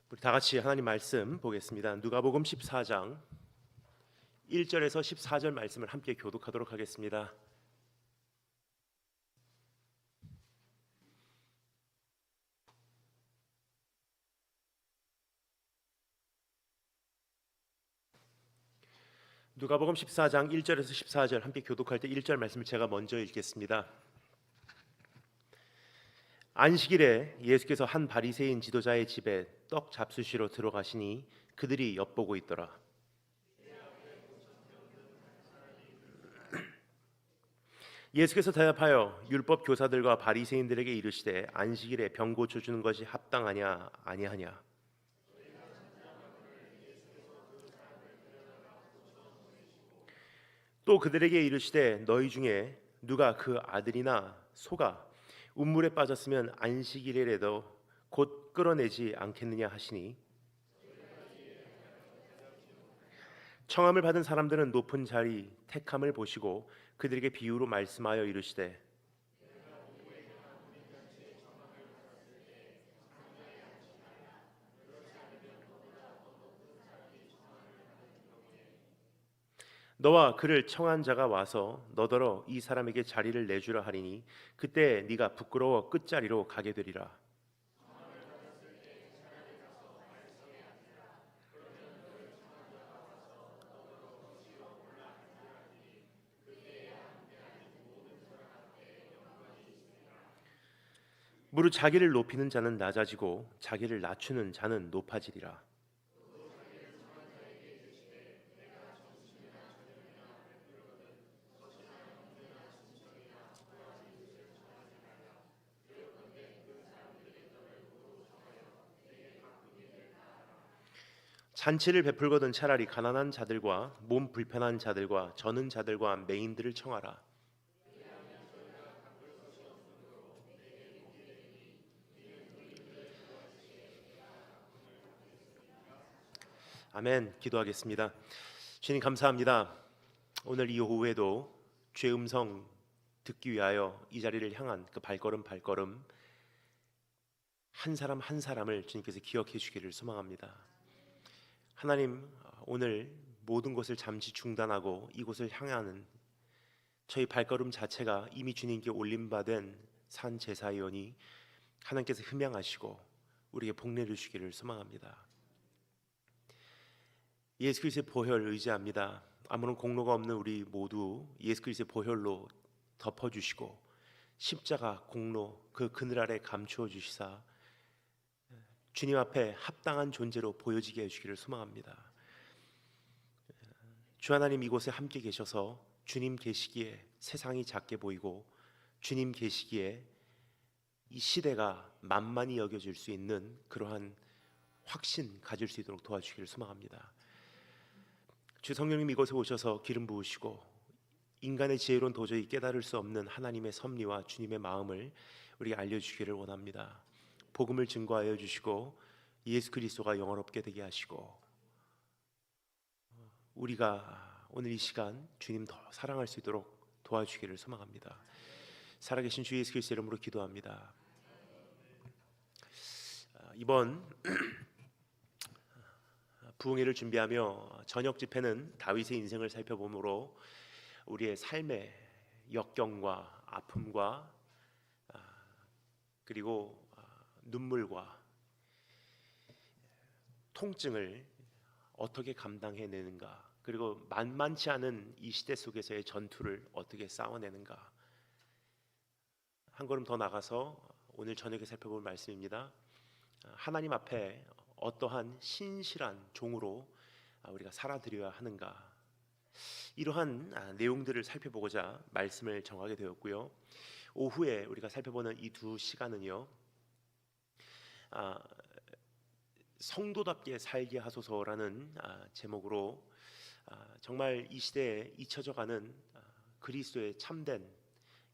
우리 다 같이 하나님 말씀 보겠습니다. 누가복음 14장 1절에서 14절 말씀을 함께 교독하도록 하겠습니다. 누가복음 14장 1절에서 14절 함께 교독할 때 1절 말씀을 제가 먼저 읽겠습니다. 안식일에 예수께서 한 바리새인 지도자의 집에 떡 잡수시러 들어가시니 그들이 엿보고 있더라. 예수께서 대답하여 율법 교사들과 바리새인들에게 이르시되 안식일에 병 고쳐 주는 것이 합당하냐 아니하냐. 또 그들에게 이르시되 너희 중에 누가 그 아들이나 소가 운물에 빠졌으면 안식일에라도 곧 끌어내지 않겠느냐 하시니 청함을 받은 사람들은 높은 자리 택함을 보시고 그들에게 비유로 말씀하여 이르시되 너와 그를 청한 자가 와서 너더러 이 사람에게 자리를 내주라 하리니 그때 네가 부끄러워 끝자리로 가게 되리라. 무릇 자기를 높이는 자는 낮아지고 자기를 낮추는 자는 높아지리라. 잔치를 베풀거든 차라리 가난한 자들과 몸 불편한 자들과 저는 자들과 맹인들을 청하라. 아멘. 기도하겠습니다. 주님 감사합니다. 오늘 이 오후에도 주의 음성 듣기 위하여 이 자리를 향한 그 발걸음 한 사람 한 사람을 주님께서 기억해 주기를 소망합니다. 하나님, 오늘 모든 것을 잠시 중단하고 이곳을 향하는 저희 발걸음 자체가 이미 주님께 올림받은 산 제사이오니 하나님께서 흠양하시고 우리에게 복내를 주기를 소망합니다. 예수 그리스도의 보혈 의지합니다. 아무런 공로가 없는 우리 모두 예수 그리스도의 보혈로 덮어주시고 십자가 공로 그 그늘 아래 감추어 주시사 주님 앞에 합당한 존재로 보여지게 해주기를 소망합니다. 주 하나님 이곳에 함께 계셔서 주님 계시기에 세상이 작게 보이고 주님 계시기에 이 시대가 만만히 여겨질 수 있는 그러한 확신 가질 수 있도록 도와주기를 소망합니다. 주 성령님 이곳에 오셔서 기름 부으시고 인간의 지혜로는 도저히 깨달을 수 없는 하나님의 섭리와 주님의 마음을 우리에게 알려주기를 원합니다. 복음을 증거하여 주시고 예수 그리스도가 영원롭게 되게 하시고 우리가 오늘 이 시간 주님 더 사랑할 수 있도록 도와주기를 소망합니다. 살아계신 주 예수 그리스도 이름으로 기도합니다. 이번 부흥회를 준비하며 저녁 집회는 다윗의 인생을 살펴보므로 우리의 삶의 역경과 아픔과 그리고 눈물과 통증을 어떻게 감당해내는가, 그리고 만만치 않은 이 시대 속에서의 전투를 어떻게 싸워내는가, 한 걸음 더 나가서 오늘 저녁에 살펴볼 말씀입니다. 하나님 앞에 어떠한 신실한 종으로 우리가 살아드려야 하는가, 이러한 내용들을 살펴보고자 말씀을 정하게 되었고요. 오후에 우리가 살펴보는 이 두 시간은요, 성도답게 살게 하소서라는 제목으로 정말 이 시대에 잊혀져가는 그리스도의 참된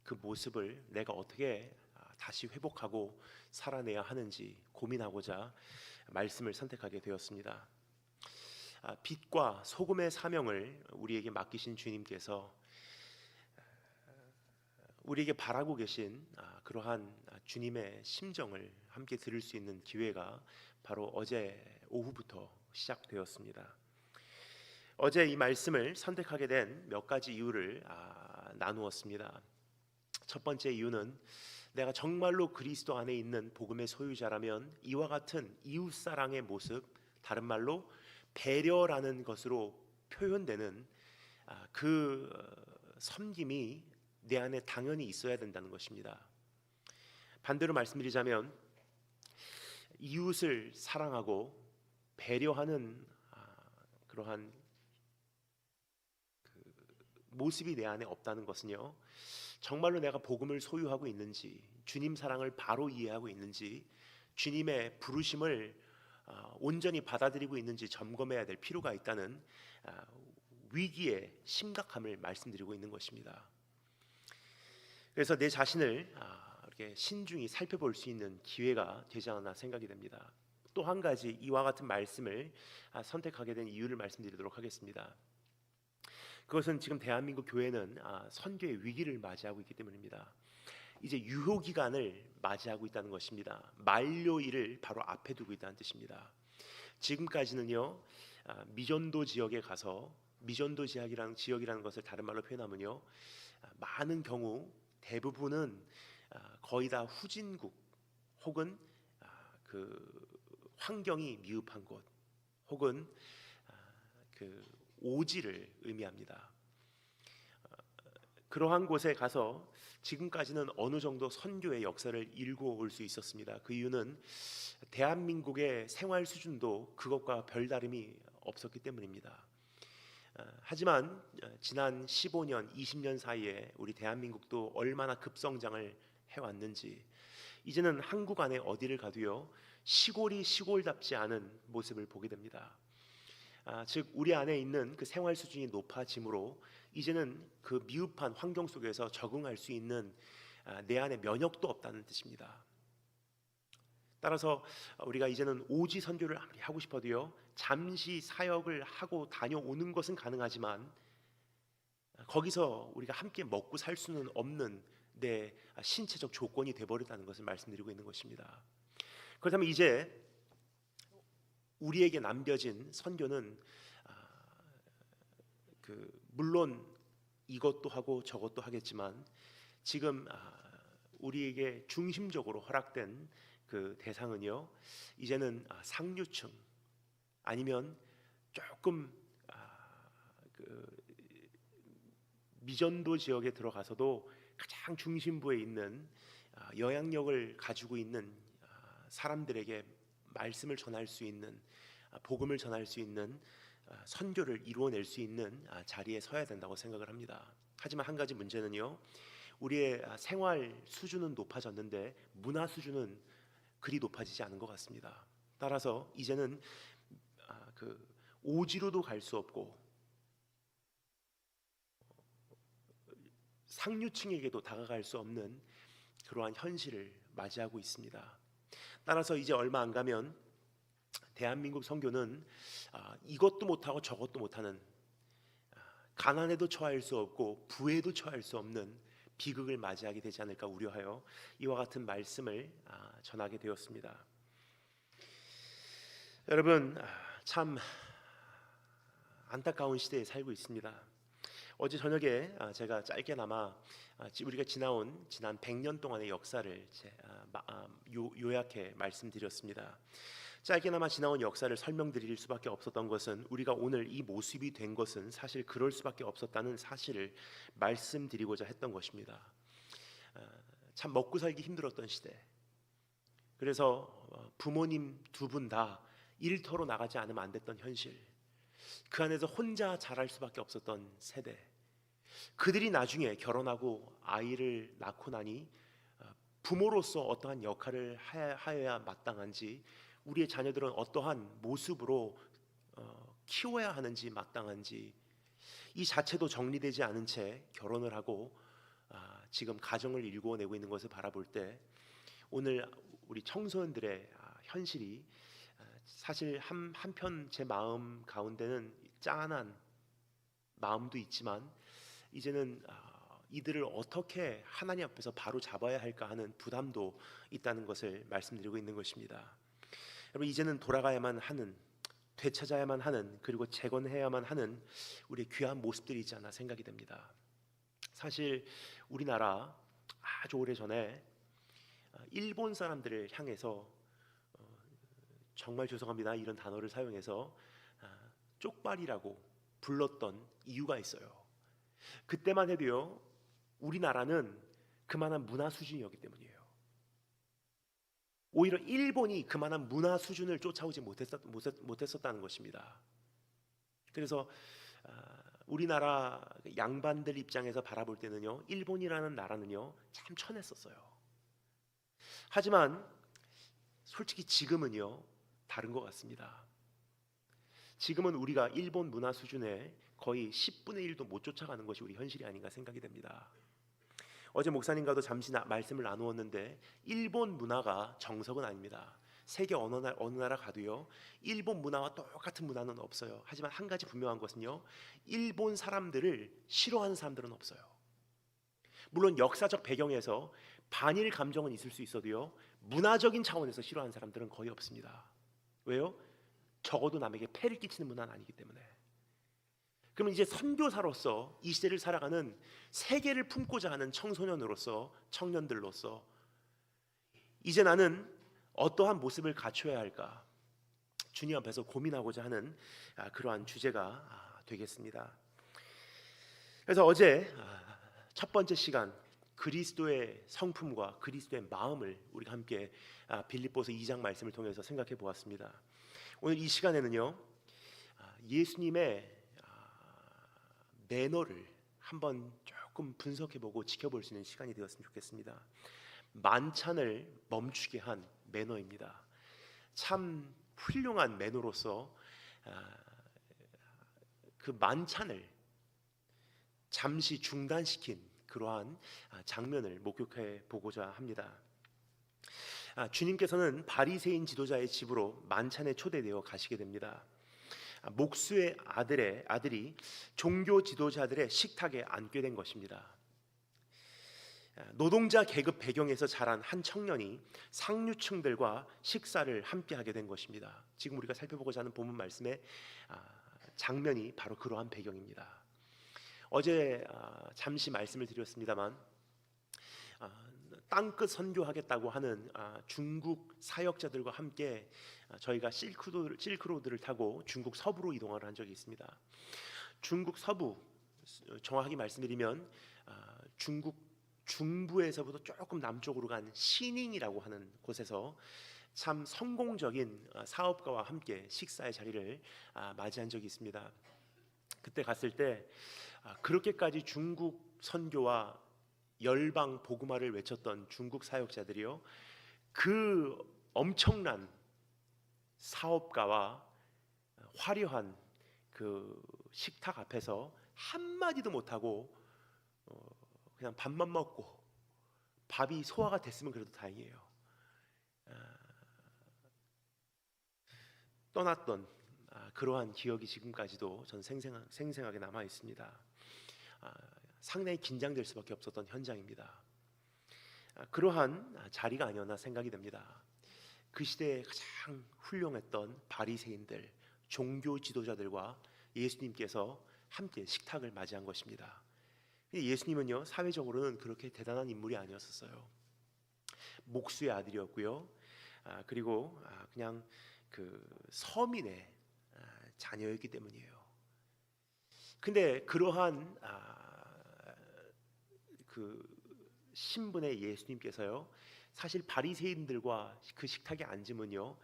그 모습을 내가 어떻게 다시 회복하고 살아내야 하는지 고민하고자 말씀을 선택하게 되었습니다. 빛과 소금의 사명을 우리에게 맡기신 주님께서 우리에게 바라고 계신 그러한 주님의 심정을 함께 들을 수 있는 기회가 바로 어제 오후부터 시작되었습니다. 어제 이 말씀을 선택하게 된 몇 가지 이유를 나누었습니다. 첫 번째 이유는 내가 정말로 그리스도 안에 있는 복음의 소유자라면 이와 같은 이웃사랑의 모습, 다른 말로 배려라는 것으로 표현되는 그 섬김이 내 안에 당연히 있어야 된다는 것입니다. 반대로 말씀드리자면 이웃을 사랑하고 배려하는 그러한 모습이 내 안에 없다는 것은요, 정말로 내가 복음을 소유하고 있는지, 주님 사랑을 바로 이해하고 있는지, 주님의 부르심을 온전히 받아들이고 있는지 점검해야 될 필요가 있다는 위기의 심각함을 말씀드리고 있는 것입니다. 그래서 내 자신을 이렇게 신중히 살펴볼 수 있는 기회가 되지 않았나 생각이 됩니다. 또 한 가지 이와 같은 말씀을 선택하게 된 이유를 말씀드리도록 하겠습니다. 그것은 지금 대한민국 교회는 선교의 위기를 맞이하고 있기 때문입니다. 이제 유효 기간을 맞이하고 있다는 것입니다. 만료일을 바로 앞에 두고 있다는 뜻입니다. 지금까지는요, 미전도 지역에 가서, 미전도 지역이라는 것을 다른 말로 표현하면요, 많은 경우 대부분은 거의 다 후진국 혹은 그 환경이 미흡한 곳 혹은 그 오지를 의미합니다. 그러한 곳에 가서 지금까지는 어느 정도 선교의 역사를 읽어올 수 있었습니다. 그 이유는 대한민국의 생활 수준도 그것과 별다름이 없었기 때문입니다. 하지만 지난 15년, 20년 사이에 우리 대한민국도 얼마나 급성장을 해왔는지, 이제는 한국 안에 어디를 가도요, 시골이 시골답지 않은 모습을 보게 됩니다. 즉 우리 안에 있는 그 생활 수준이 높아짐으로 이제는 그 미흡한 환경 속에서 적응할 수 있는 내 안에 면역도 없다는 뜻입니다. 따라서 우리가 이제는 오지 선교를 아무리 하고 싶어도요, 잠시 사역을 하고 다녀오는 것은 가능하지만 거기서 우리가 함께 먹고 살 수는 없는 내 신체적 조건이 돼버렸다는 것을 말씀드리고 있는 것입니다. 그렇다면 이제 우리에게 남겨진 선교는 물론 이것도 하고 저것도 하겠지만 지금 우리에게 중심적으로 허락된 그 대상은요, 이제는 상류층 아니면 조금 그 미전도 지역에 들어가서도 가장 중심부에 있는 영향력을 가지고 있는 사람들에게 말씀을 전할 수 있는, 복음을 전할 수 있는, 선교를 이루어낼 수 있는 자리에 서야 된다고 생각을 합니다. 하지만 한 가지 문제는요, 우리의 생활 수준은 높아졌는데 문화 수준은 그리 높아지지 않은 것 같습니다. 따라서 이제는 그 오지로도 갈 수 없고 상류층에게도 다가갈 수 없는 그러한 현실을 맞이하고 있습니다. 따라서 이제 얼마 안 가면 대한민국 선교는 이것도 못하고 저것도 못하는, 가난에도 처할 수 없고 부에도 처할 수 없는 비극을 맞이하게 되지 않을까 우려하여 이와 같은 말씀을 전하게 되었습니다. 여러분, 참 안타까운 시대에 살고 있습니다. 어제 저녁에 제가 짧게나마 우리가 지난 100년 동안의 역사를 요약해 말씀드렸습니다. 짧게나마 지나온 역사를 설명드릴 수밖에 없었던 것은, 우리가 오늘 이 모습이 된 것은 사실 그럴 수밖에 없었다는 사실을 말씀드리고자 했던 것입니다. 참 먹고 살기 힘들었던 시대, 그래서 부모님 두 분 다 일터로 나가지 않으면 안 됐던 현실, 그 안에서 혼자 자랄 수밖에 없었던 세대, 그들이 나중에 결혼하고 아이를 낳고 나니 부모로서 어떠한 역할을 하여야 마땅한지, 우리의 자녀들은 어떠한 모습으로 키워야 하는지 마땅한지, 이 자체도 정리되지 않은 채 결혼을 하고 지금 가정을 일구어내고 있는 것을 바라볼 때, 오늘 우리 청소년들의 현실이 사실 한편 제 마음 가운데는 짠한 마음도 있지만, 이제는 이들을 어떻게 하나님 앞에서 바로 잡아야 할까 하는 부담도 있다는 것을 말씀드리고 있는 것입니다. 여러분, 이제는 돌아가야만 하는, 되찾아야만 하는, 그리고 재건해야만 하는 우리의 귀한 모습들이 있지 않나 생각이 됩니다. 사실 우리나라 아주 오래전에 일본 사람들을 향해서 정말 죄송합니다, 이런 단어를 사용해서 쪽발이라고 불렀던 이유가 있어요. 그때만 해도요, 우리나라는 그만한 문화 수준이었기 때문이에요. 오히려 일본이 그만한 문화 수준을 쫓아오지 못했었다는 것입니다. 그래서 우리나라 양반들 입장에서 바라볼 때는요, 일본이라는 나라는요 참 천했었어요. 하지만 솔직히 지금은요 다른 것 같습니다. 지금은 우리가 일본 문화 수준에 거의 10분의 1도 못 쫓아가는 것이 우리 현실이 아닌가 생각이 됩니다. 어제 목사님과도 잠시 말씀을 나누었는데, 일본 문화가 정석은 아닙니다. 세계 어느 나라 가도요, 일본 문화와 똑같은 문화는 없어요. 하지만 한 가지 분명한 것은요, 일본 사람들을 싫어하는 사람들은 없어요. 물론 역사적 배경에서 반일 감정은 있을 수 있어도요, 문화적인 차원에서 싫어하는 사람들은 거의 없습니다. 왜요? 적어도 남에게 폐를 끼치는 문화는 아니기 때문에. 그러면 이제 선교사로서 이 시대를 살아가는 세계를 품고자 하는 청소년으로서, 청년들로서 이제 나는 어떠한 모습을 갖춰야 할까, 주님 앞에서 고민하고자 하는 그러한 주제가 되겠습니다. 그래서 어제 첫 번째 시간, 그리스도의 성품과 그리스도의 마음을 우리가 함께 빌립보서 2장 말씀을 통해서 생각해 보았습니다. 오늘 이 시간에는요, 예수님의 매너를 한번 조금 분석해보고 지켜볼 수 있는 시간이 되었으면 좋겠습니다. 만찬을 멈추게 한 매너입니다. 참 훌륭한 매너로서 그 만찬을 잠시 중단시킨 그러한 장면을 목격해 보고자 합니다. 주님께서는 바리새인 지도자의 집으로 만찬에 초대되어 가시게 됩니다. 목수의 아들이 종교 지도자들의 식탁에 앉게 된 것입니다. 노동자 계급 배경에서 자란 한 청년이 상류층들과 식사를 함께 하게 된 것입니다. 지금 우리가 살펴보고자 하는 본문 말씀의 장면이 바로 그러한 배경입니다. 어제 잠시 말씀을 드렸습니다만, 땅끝 선교하겠다고 하는 중국 사역자들과 함께 저희가 실크로드를 타고 중국 서부로 이동을 한 적이 있습니다. 중국 서부, 정확하게 말씀드리면 중국 중부에서부터 조금 남쪽으로 간 시닝이라고 하는 곳에서 참 성공적인 사업가와 함께 식사의 자리를 맞이한 적이 있습니다. 그때 갔을 때 그렇게까지 중국 선교와 열방 복음화를 외쳤던 중국 사역자들이요, 그 엄청난 사업가와 화려한 그 식탁 앞에서 한마디도 못하고 그냥 밥만 먹고, 밥이 소화가 됐으면 그래도 다행이에요, 떠났던 그러한 기억이 지금까지도 전 생생하게 남아 있습니다. 상당히 긴장될 수밖에 없었던 현장입니다. 그러한 자리가 아니었나 생각이 됩니다. 그 시대에 가장 훌륭했던 바리새인들, 종교 지도자들과 예수님께서 함께 식탁을 맞이한 것입니다. 예수님은요, 사회적으로는 그렇게 대단한 인물이 아니었어요. 목수의 아들이었고요, 그리고 그냥 그 서민의 자녀였기 때문이에요. 근데 그러한 그 신분의 예수님께서요, 사실 바리새인들과 그 식탁에 앉으면요,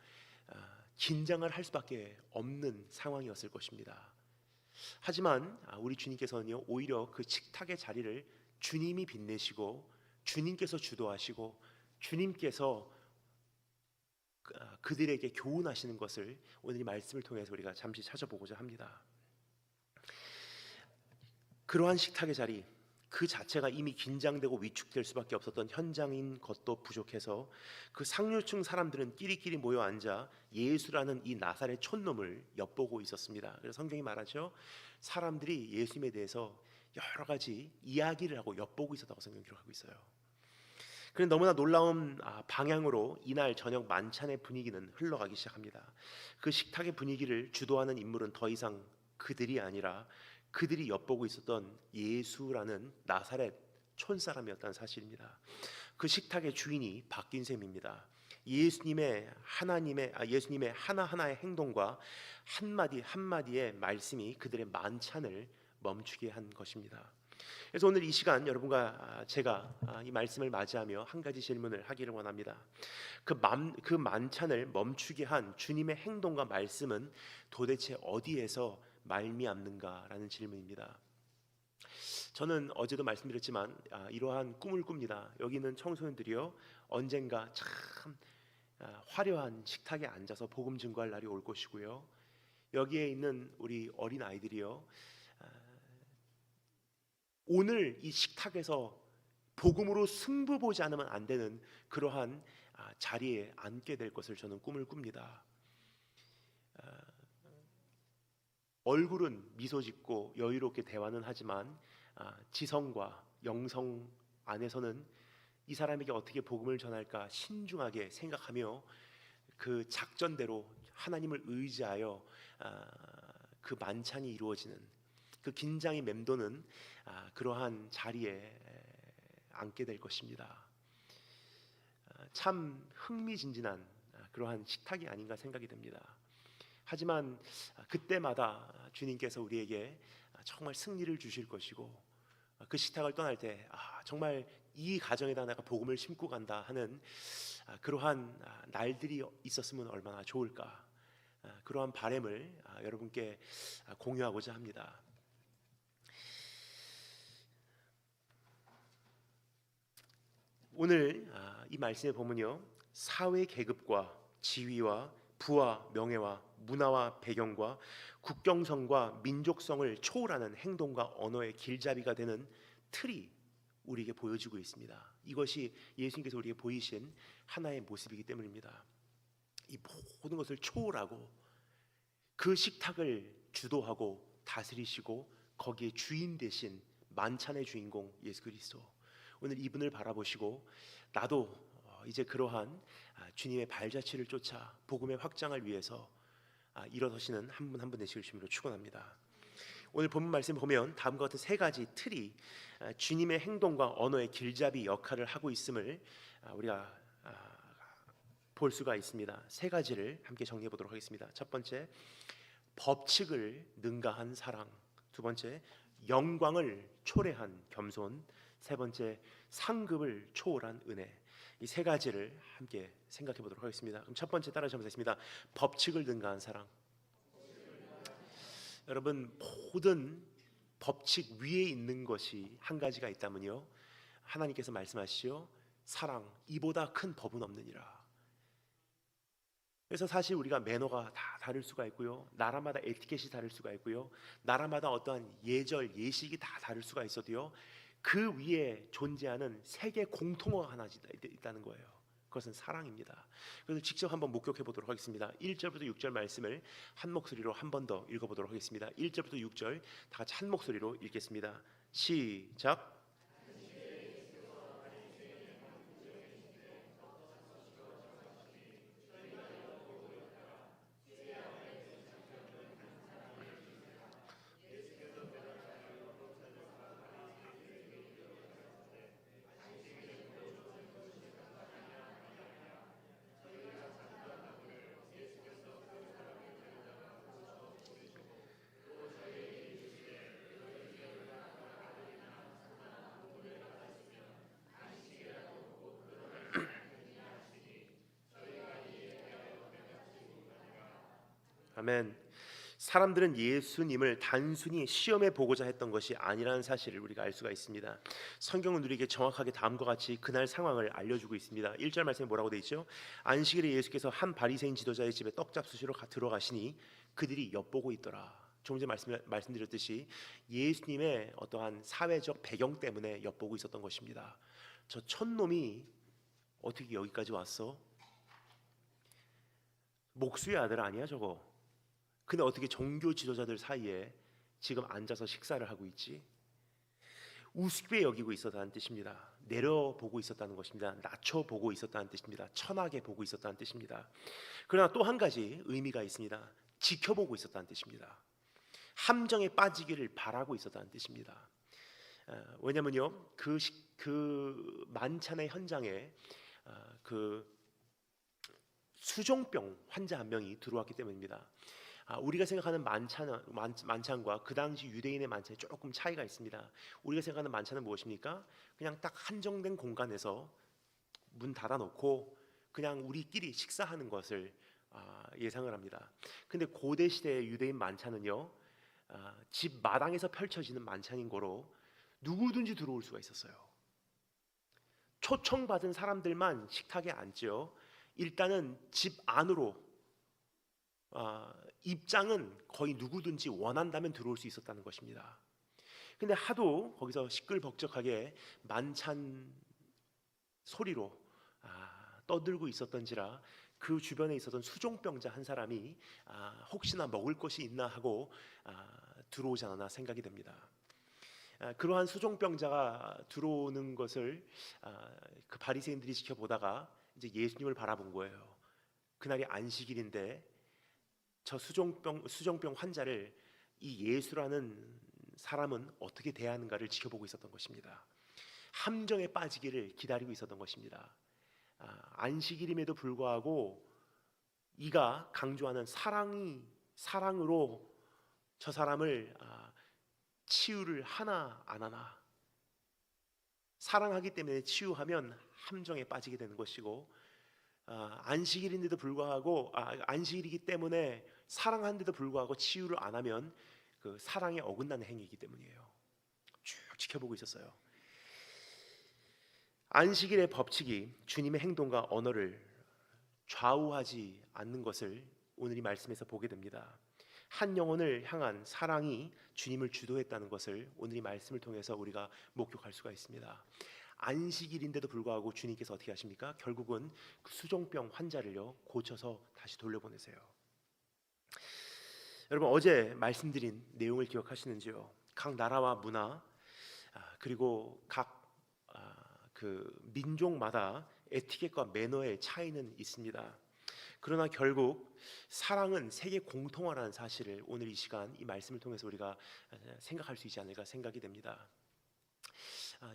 긴장을 할 수밖에 없는 상황이었을 것입니다. 하지만 우리 주님께서는요, 오히려 그 식탁의 자리를 주님이 빛내시고, 주님께서 주도하시고, 주님께서 그들에게 교훈하시는 것을 오늘 이 말씀을 통해서 우리가 잠시 찾아보고자 합니다. 그러한 식탁의 자리 그 자체가 이미 긴장되고 위축될 수밖에 없었던 현장인 것도 부족해서 그 상류층 사람들은 끼리끼리 모여 앉아 예수라는 이 나사렛 촌놈을 엿보고 있었습니다. 그래서 성경이 말하죠, 사람들이 예수님에 대해서 여러 가지 이야기를 하고 엿보고 있었다고 성경 기록하고 있어요. 그런데 너무나 놀라운 방향으로 이날 저녁 만찬의 분위기는 흘러가기 시작합니다. 그 식탁의 분위기를 주도하는 인물은 더 이상 그들이 아니라 그들이 엿보고 있었던 예수라는 나사렛 촌사람이었다는 사실입니다. 그 식탁의 주인이 바뀐 셈입니다. 예수님의 하나하나의 행동과 한마디 한마디의 말씀이 그들의 만찬을 멈추게 한 것입니다. 그래서 오늘 이 시간 여러분과 제가 이 말씀을 맞이하며 한 가지 질문을 하기를 원합니다. 그 만찬을 멈추게 한 주님의 행동과 말씀은 도대체 어디에서 말미암는가라는 질문입니다. 저는 어제도 말씀드렸지만 이러한 꿈을 꿉니다. 여기 있는 청소년들이요, 언젠가 참 화려한 식탁에 앉아서 복음 증거할 날이 올 것이고요, 여기에 있는 우리 어린 아이들이요, 오늘 이 식탁에서 복음으로 승부 보지 않으면 안 되는 그러한 자리에 앉게 될 것을 저는 꿈을 꿉니다. 얼굴은 미소 짓고 여유롭게 대화는 하지만 지성과 영성 안에서는 이 사람에게 어떻게 복음을 전할까 신중하게 생각하며 그 작전대로 하나님을 의지하여 그 만찬이 이루어지는, 그 긴장이 맴도는 그러한 자리에 앉게 될 것입니다. 참 흥미진진한 그러한 식탁이 아닌가 생각이 됩니다. 하지만 그때마다 주님께서 우리에게 정말 승리를 주실 것이고, 그 식탁을 떠날 때 정말 이 가정에다 내가 복음을 심고 간다 하는 그러한 날들이 있었으면 얼마나 좋을까, 그러한 바람을 여러분께 공유하고자 합니다. 오늘 이 말씀에 보면요, 사회 계급과 지위와 부와 명예와 문화와 배경과 국경성과 민족성을 초월하는 행동과 언어의 길잡이가 되는 틀이 우리에게 보여지고 있습니다. 이것이 예수님께서 우리에게 보이신 하나의 모습이기 때문입니다. 이 모든 것을 초월하고 그 식탁을 주도하고 다스리시고 거기에 주인 되신 만찬의 주인공 예수 그리스도, 오늘 이분을 바라보시고 나도 이제 그러한 주님의 발자취를 쫓아 복음의 확장을 위해서 일어서시는 한 분 한 분 되시길 주님으로 축원합니다. 오늘 본문 말씀 보면 다음과 같은 세 가지 틀이 주님의 행동과 언어의 길잡이 역할을 하고 있음을 우리가 볼 수가 있습니다. 세 가지를 함께 정리해 보도록 하겠습니다. 첫 번째, 법칙을 능가한 사랑. 두 번째, 영광을 초래한 겸손. 세 번째, 상급을 초월한 은혜. 이 세 가지를 함께 생각해 보도록 하겠습니다. 그럼 첫 번째 따라 하겠습니다. 법칙을 능가한 사랑. 여러분, 모든 법칙 위에 있는 것이 한 가지가 있다면요, 하나님께서 말씀하시죠, 사랑, 이보다 큰 법은 없느니라. 그래서 사실 우리가 매너가 다 다를 수가 있고요, 나라마다 에티켓이 다를 수가 있고요, 나라마다 어떠한 예절 예식이 다 다를 수가 있어도요, 그 위에 존재하는 세계 공통어가 하나 있다는 거예요. 그것은 사랑입니다. 그래서 직접 한번 목격해 보도록 하겠습니다. 1절부터 6절 말씀을 한 목소리로 한 번 더 읽어보도록 하겠습니다. 1절부터 6절 다 같이 한 목소리로 읽겠습니다. 시작. 아멘. 사람들은 예수님을 단순히 시험해 보고자 했던 것이 아니라는 사실을 우리가 알 수가 있습니다. 성경은 우리에게 정확하게 다음과 같이 그날 상황을 알려주고 있습니다. 1절 말씀에 뭐라고 되어 있죠? 안식일에 예수께서 한 바리새인 지도자의 집에 떡 잡수시러 들어가시니 그들이 엿보고 있더라. 조금 전에 말씀드렸듯이 예수님의 어떠한 사회적 배경 때문에 엿보고 있었던 것입니다. 저 촌놈이 어떻게 여기까지 왔어? 목수의 아들 아니야 저거? 근데 어떻게 종교 지도자들 사이에 지금 앉아서 식사를 하고 있지? 우습게 여기고 있었다는 뜻입니다. 내려보고 있었다는 것입니다. 낮춰보고 있었다는 뜻입니다. 천하게 보고 있었다는 뜻입니다. 그러나 또 한 가지 의미가 있습니다. 지켜보고 있었다는 뜻입니다. 함정에 빠지기를 바라고 있었다는 뜻입니다. 왜냐면요, 그 만찬의 현장에 그 수종병 환자 한 명이 들어왔기 때문입니다. 우리가 생각하는 만찬과 그 당시 유대인의 만찬에 조금 차이가 있습니다. 우리가 생각하는 만찬은 무엇입니까? 그냥 딱 한정된 공간에서 문 닫아놓고 그냥 우리끼리 식사하는 것을 예상을 합니다. 근데 고대 시대의 유대인 만찬은요, 집 마당에서 펼쳐지는 만찬인 거로 누구든지 들어올 수가 있었어요. 초청받은 사람들만 식탁에 앉죠. 일단은 집 안으로 입장은 거의 누구든지 원한다면 들어올 수 있었다는 것입니다. 근데 하도 거기서 시끌벅적하게 만찬 소리로 떠들고 있었던지라 그 주변에 있었던 수종병자 한 사람이 혹시나 먹을 것이 있나 하고 들어오지 않았나 생각이 됩니다. 그러한 수종병자가 들어오는 것을 그 바리새인들이 지켜보다가 이제 예수님을 바라본 거예요. 그날이 안식일인데 저 수종병 환자를 이 예수라는 사람은 어떻게 대하는가를 지켜보고 있었던 것입니다. 함정에 빠지기를 기다리고 있었던 것입니다. 안식일임에도 불구하고 이가 강조하는 사랑으로 저 사람을 치유를 하나 안 하나, 사랑하기 때문에 치유하면 함정에 빠지게 되는 것이고, 안식일인데도 불구하고 안식일이기 때문에 사랑하는데도 불구하고 치유를 안 하면 그 사랑에 어긋나는 행위이기 때문이에요. 쭉 지켜보고 있었어요. 안식일의 법칙이 주님의 행동과 언어를 좌우하지 않는 것을 오늘 이 말씀에서 보게 됩니다. 한 영혼을 향한 사랑이 주님을 주도했다는 것을 오늘 이 말씀을 통해서 우리가 목격할 수가 있습니다. 안식일인데도 불구하고 주님께서 어떻게 하십니까? 결국은 그 수종병 환자를요 고쳐서 다시 돌려보내세요. 여러분, 어제 말씀드린 내용을 기억하시는지요? 각 나라와 문화 그리고 각 그 민족마다 에티켓과 매너의 차이는 있습니다. 그러나 결국 사랑은 세계 공통화라는 사실을 오늘 이 시간 이 말씀을 통해서 우리가 생각할 수 있지 않을까 생각이 됩니다.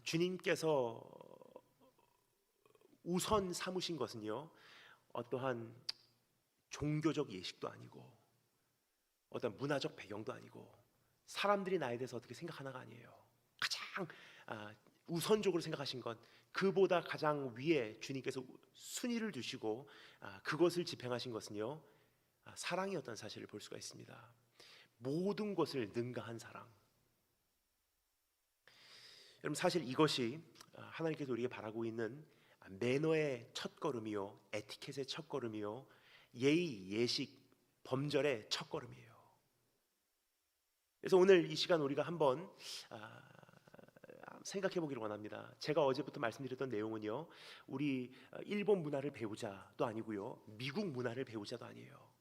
주님께서 우선 삼으신 것은요, 어떠한 종교적 예식도 아니고 어떤 문화적 배경도 아니고 사람들이 나에 대해서 어떻게 생각하나가 아니에요. 가장 우선적으로 생각하신 것, 그보다 가장 위에 주님께서 순위를 두시고 그것을 집행하신 것은요, 사랑이었다는 사실을 볼 수가 있습니다. 모든 것을 능가한 사랑. 여러분, 사실 이것이 하나님께서 우리에게 바라고 있는 매너의 첫걸음이요, 에티켓의 첫걸음이요, 예의, 예식, 범절의 첫걸음이에요. 그래서 오늘 이 시간 우리가 한번 생각해 보기를 원합니다. 제가 어제부터 말씀드렸던 내용은요, 우리 일본 문화를 배우자도 아니고요, 미국 문화를 배우자도 아니에요.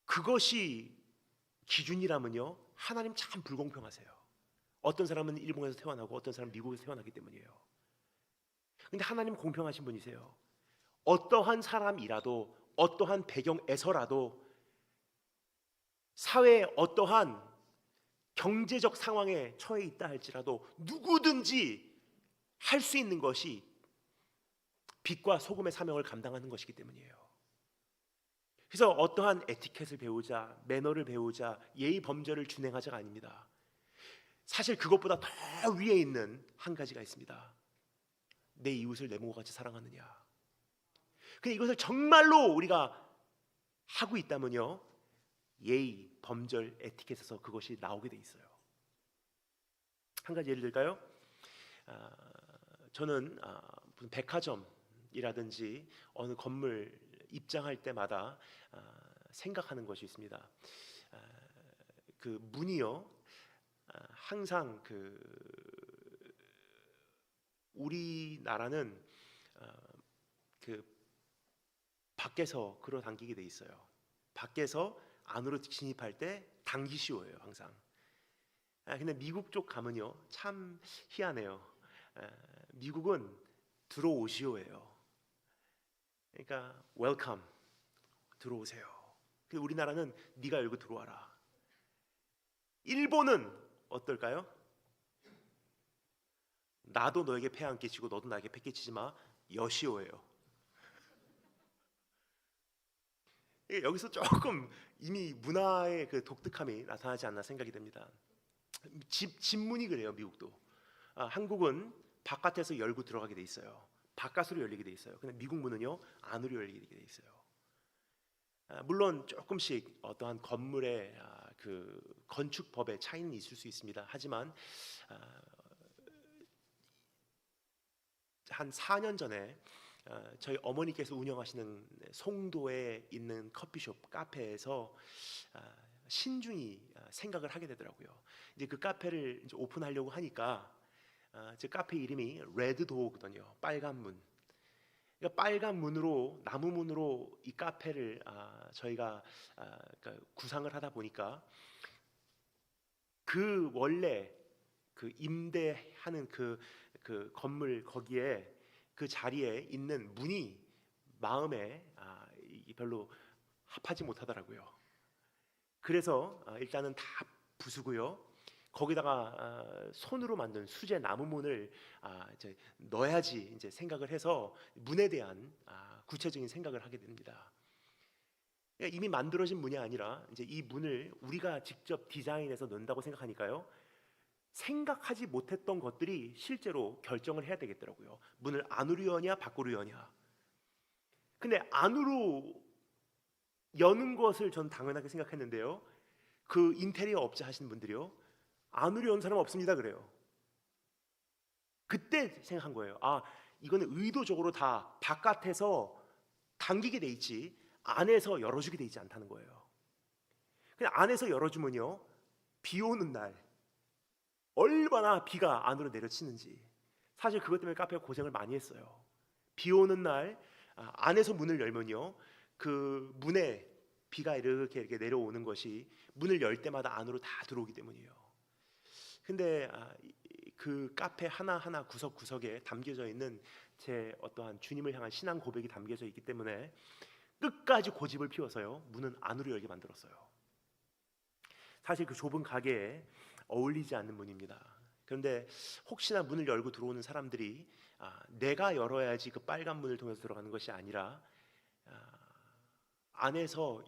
그것이 기준이라면요, 하나님 참 불공평하세요. 어떤 사람은 일본에서 태어나고 어떤 사람은 미국에서 태어나기 때문이에요. 근데 하나님 공평하신 분이세요. 어떠한 사람이라도 어떠한 배경에서라도 사회에 어떠한 경제적 상황에 처해 있다 할지라도 누구든지 할 수 있는 것이 빛과 소금의 사명을 감당하는 것이기 때문이에요. 그래서 어떠한 에티켓을 배우자, 매너를 배우자, 예의 범절을 준행하자가 아닙니다. 사실 그것보다 더 위에 있는 한 가지가 있습니다. 내 이웃을 내 몸과 같이 사랑하느냐. 근데 이것을 정말로 우리가 하고 있다면요, 예의, 범절, 에티켓에서 그것이 나오게 돼 있어요. 한 가지 예를 들까요? 저는 무슨 백화점이라든지 어느 건물 입장할 때마다 생각하는 것이 있습니다. 그 문이요, 항상 그 우리나라는 그 밖에서 끌어 당기게 돼 있어요. 밖에서 안으로 진입할 때 당기시오예요, 항상. 근데 미국 쪽 가면요 참 희한해요. 미국은 들어오시오예요. 그러니까 웰컴, 들어오세요. 근데 우리나라는 네가 열고 들어와라. 일본은 어떨까요? 나도 너에게 폐 안 끼치고 너도 나에게 폐 끼치지 마. 여시오예요. 여기서 조금 이미 문화의 그 독특함이 나타나지 않나 생각이 됩니다. 집문이 그래요. 미국도. 한국은 바깥에서 열고 들어가게 돼 있어요. 바깥으로 열리게 돼 있어요. 근데 미국 문은요 안으로 열리게 돼 있어요. 물론 조금씩 어떠한 건물의 그 건축법의 차이는 있을 수 있습니다. 하지만 한 4년 전에 저희 어머니께서 운영하시는 송도에 있는 커피숍 카페에서 신중히 생각을 하게 되더라고요. 이제 그 카페를 이제 오픈하려고 하니까 제 카페 이름이 레드 도어거든요. 빨간 문. 그러니까 빨간 문으로 나무 문으로 이 카페를 저희가 그러니까 구상을 하다 보니까 그 원래 그 임대하는 그 건물 거기에 그 자리에 있는 문이 마음에 이게 별로 합하지 못하더라고요. 그래서 일단은 다 부수고요. 거기다가 손으로 만든 수제 나무 문을 이제 넣어야지 이제 생각을 해서 문에 대한 구체적인 생각을 하게 됩니다. 그러니까 이미 만들어진 문이 아니라 이제 이 문을 우리가 직접 디자인해서 넣는다고 생각하니까요. 생각하지 못했던 것들이 실제로 결정을 해야 되겠더라고요. 문을 안으로 여냐 밖으로 여냐. 근데 안으로 여는 것을 전 당연하게 생각했는데요. 그 인테리어 업체 하시는 분들이요. 안으로 연 사람 없습니다 그래요. 그때 생각한 거예요. 이거는 의도적으로 다 바깥에서 당기게 돼 있지 안에서 열어주게 돼 있지 않다는 거예요. 그냥 안에서 열어주면요. 비 오는 날 얼마나 비가 안으로 내려치는지 사실 그것 때문에 카페가 고생을 많이 했어요. 비 오는 날 안에서 문을 열면요 그 문에 비가 이렇게 내려오는 것이 문을 열 때마다 안으로 다 들어오기 때문이에요. 근데 그 카페 하나하나 구석구석에 담겨져 있는 제 어떠한 주님을 향한 신앙 고백이 담겨져 있기 때문에 끝까지 고집을 피워서요 문은 안으로 열게 만들었어요. 사실 그 좁은 가게에 어울리지 않는 문입니다. 그런데 혹시나 문을 열고 들어오는 사람들이 내가 열어야지 그 빨간 문을 통해서 들어가는 것이 아니라 안에서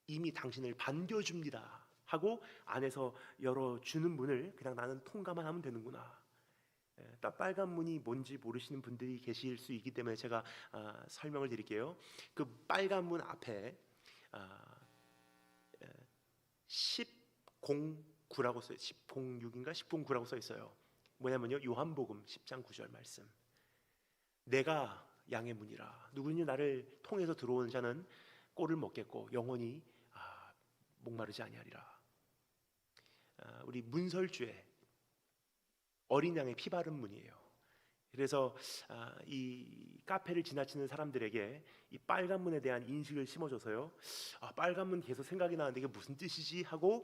이미 당신을 반겨줍니다 하고 안에서 열어주는 문을 그냥 나는 통과만 하면 되는구나. 딱 빨간 문이 뭔지 모르시는 분들이 계실 수 있기 때문에 제가 설명을 드릴게요. 그 빨간 문 앞에 1009라고 써요. 1006인가 1009라고 써 있어요. 뭐냐면요. 요한복음 10장 9절 말씀. 내가 양의 문이라 누구든지 나를 통해서 들어오는 자는 꼴을 먹겠고 영원히 목마르지 아니하리라. 우리 문설주에 어린 양의 피 바른 문이에요. 그래서 이 카페를 지나치는 사람들에게 이 빨간 문에 대한 인식을 심어줘서요. 빨간 문 계속 생각이 나는데 이게 무슨 뜻이지 하고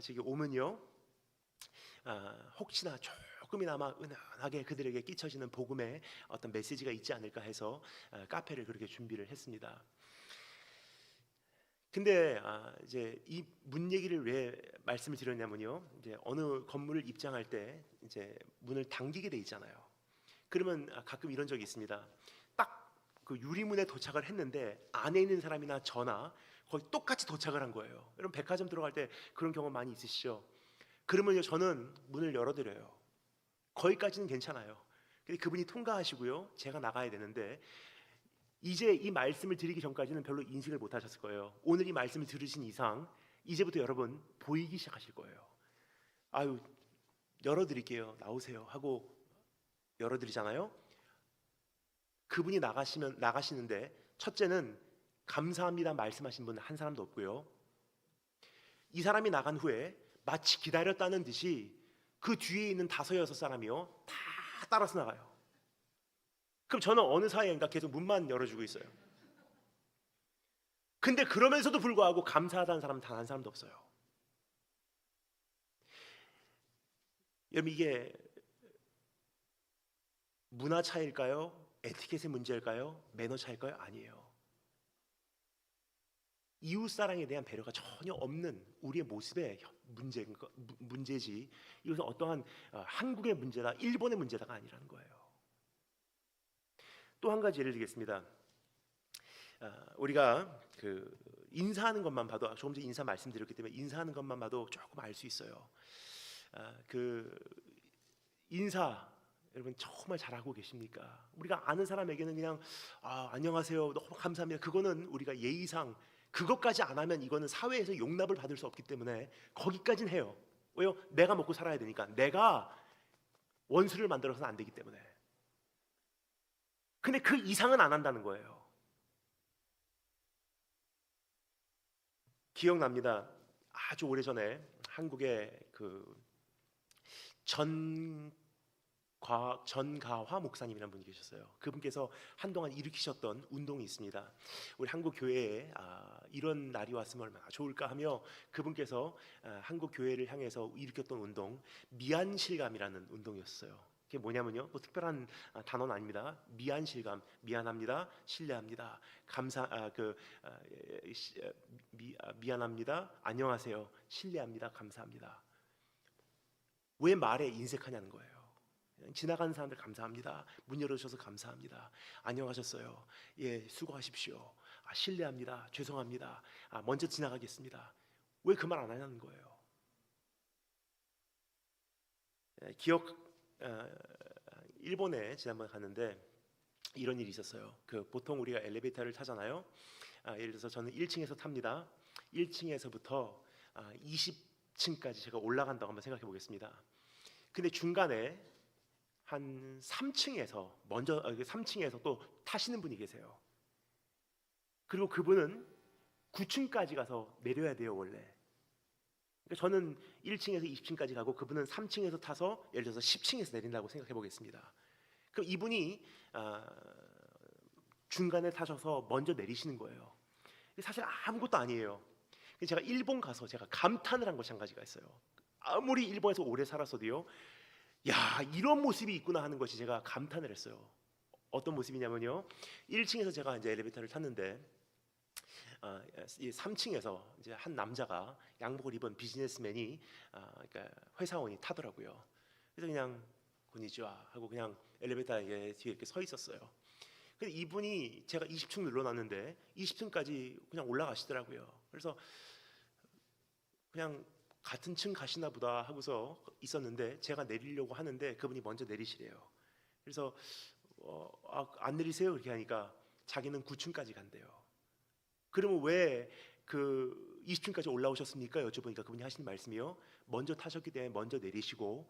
저기 오면요. 혹시나 조금이나마 은은하게 그들에게 끼쳐지는 복음의 어떤 메시지가 있지 않을까 해서 카페를 그렇게 준비를 했습니다. 근데 이제 이 문 얘기를 왜 말씀을 드렸냐면요. 이제 어느 건물을 입장할 때 이제 문을 당기게 돼 있잖아요. 그러면 가끔 이런 적이 있습니다. 딱 그 유리문에 도착을 했는데 안에 있는 사람이나 저나 거의 똑같이 도착을 한 거예요. 여러분 백화점 들어갈 때 그런 경험 많이 있으시죠? 그러면요 저는 문을 열어드려요. 거기까지는 괜찮아요. 근데 그분이 통과하시고요 제가 나가야 되는데 이제 이 말씀을 드리기 전까지는 별로 인식을 못 하셨을 거예요. 오늘 이 말씀을 들으신 이상 이제부터 여러분 보이기 시작하실 거예요. 열어드릴게요 나오세요 하고 열어드리잖아요. 그분이 나가시는데 첫째는 감사합니다 말씀하신 분 한 사람도 없고요. 이 사람이 나간 후에 마치 기다렸다는 듯이 그 뒤에 있는 5-6사람이요 다 따라서 나가요. 그럼 저는 어느 사이인가 계속 문만 열어주고 있어요. 근데 그러면서도 불구하고 감사하다는 사람은 단 한 사람도 없어요. 여러분, 이게 문화 차이일까요? 에티켓의 문제일까요? 매너 차이일까요? 아니에요. 이웃 사랑에 대한 배려가 전혀 없는 우리의 모습의 문제지, 이것은 어떠한 한국의 문제다, 일본의 문제다가 아니라는 거예요. 또 한 가지 예를 들겠습니다. 우리가 그 인사하는 것만 봐도, 조금 전에 인사 말씀드렸기 때문에 인사하는 것만 봐도 조금 알 수 있어요. 그 인사 여러분 정말 잘하고 계십니까? 우리가 아는 사람에게는 그냥 안녕하세요, 너무 감사합니다, 그거는 우리가 예의상 그것까지 안 하면 이거는 사회에서 용납을 받을 수 없기 때문에 거기까지는 해요. 왜요? 내가 먹고 살아야 되니까. 내가 원수를 만들어서는 안 되기 때문에. 근데 그 이상은 안 한다는 거예요. 기억납니다. 아주 오래전에 한국의 그 전가화 목사님이라는 분이 계셨어요. 그분께서 한동안 일으키셨던 운동이 있습니다. 우리 한국 교회에 이런 날이 왔으면 얼마나 좋을까 하며 그분께서 한국 교회를 향해서 일으켰던 운동, 미안실감이라는 운동이었어요. 그게 뭐냐면요, 뭐 특별한 단어는 아닙니다. 미안실감, 미안합니다, 신뢰합니다, 미안합니다, 안녕하세요, 신뢰합니다, 감사합니다. 왜 말에 인색하냐는 거예요. 지나가는 사람들 감사합니다, 문 열어주셔서 감사합니다, 안녕하셨어요, 예, 수고하십시오, 신뢰합니다, 죄송합니다, 먼저 지나가겠습니다. 왜 그 말 안 하냐는 거예요. 일본에 지난번에 갔는데 이런 일이 있었어요. 보통 우리가 엘리베이터를 타잖아요. 예를 들어서 저는 1층에서 탑니다. 1층에서부터 20층까지 제가 올라간다고 한번 생각해 보겠습니다. 근데 중간에 한 3층에서 또 타시는 분이 계세요. 그리고 그분은 9층까지 가서 내려야 돼요, 원래. 그러니까 저는 1층에서 20층까지 가고 그분은 3층에서 타서 예를 들어서 10층에서 내린다고 생각해 보겠습니다. 그럼 이분이 중간에 타셔서 먼저 내리시는 거예요. 사실 아무것도 아니에요. 제가 일본 가서 제가 감탄을 한 것이 한 가지가 있어요. 아무리 일본에서 오래 살았어도요, 야, 이런 모습이 있구나 하는 것이 제가 감탄을 했어요. 어떤 모습이냐면요, 1층에서 제가 이제 엘리베이터를 탔는데 이 3층에서 이제 한 남자가 양복을 입은 비즈니스맨이 그러니까 회사원이 타더라고요. 그래서 그냥 고니치와 하고 그냥 엘리베이터에 뒤에 이렇게 서 있었어요. 근데 이분이 제가 20층 눌러놨는데 20층까지 그냥 올라가시더라고요. 그래서 그냥 같은 층 가시나 보다 하고서 있었는데 제가 내리려고 하는데 그분이 먼저 내리시래요. 그래서 안 내리세요 이렇게 하니까 자기는 9층까지 간대요. 그러면 왜 그 20층까지 올라오셨습니까? 여쭤보니까 그분이 하시는 말씀이요, 먼저 타셨기 때문에 먼저 내리시고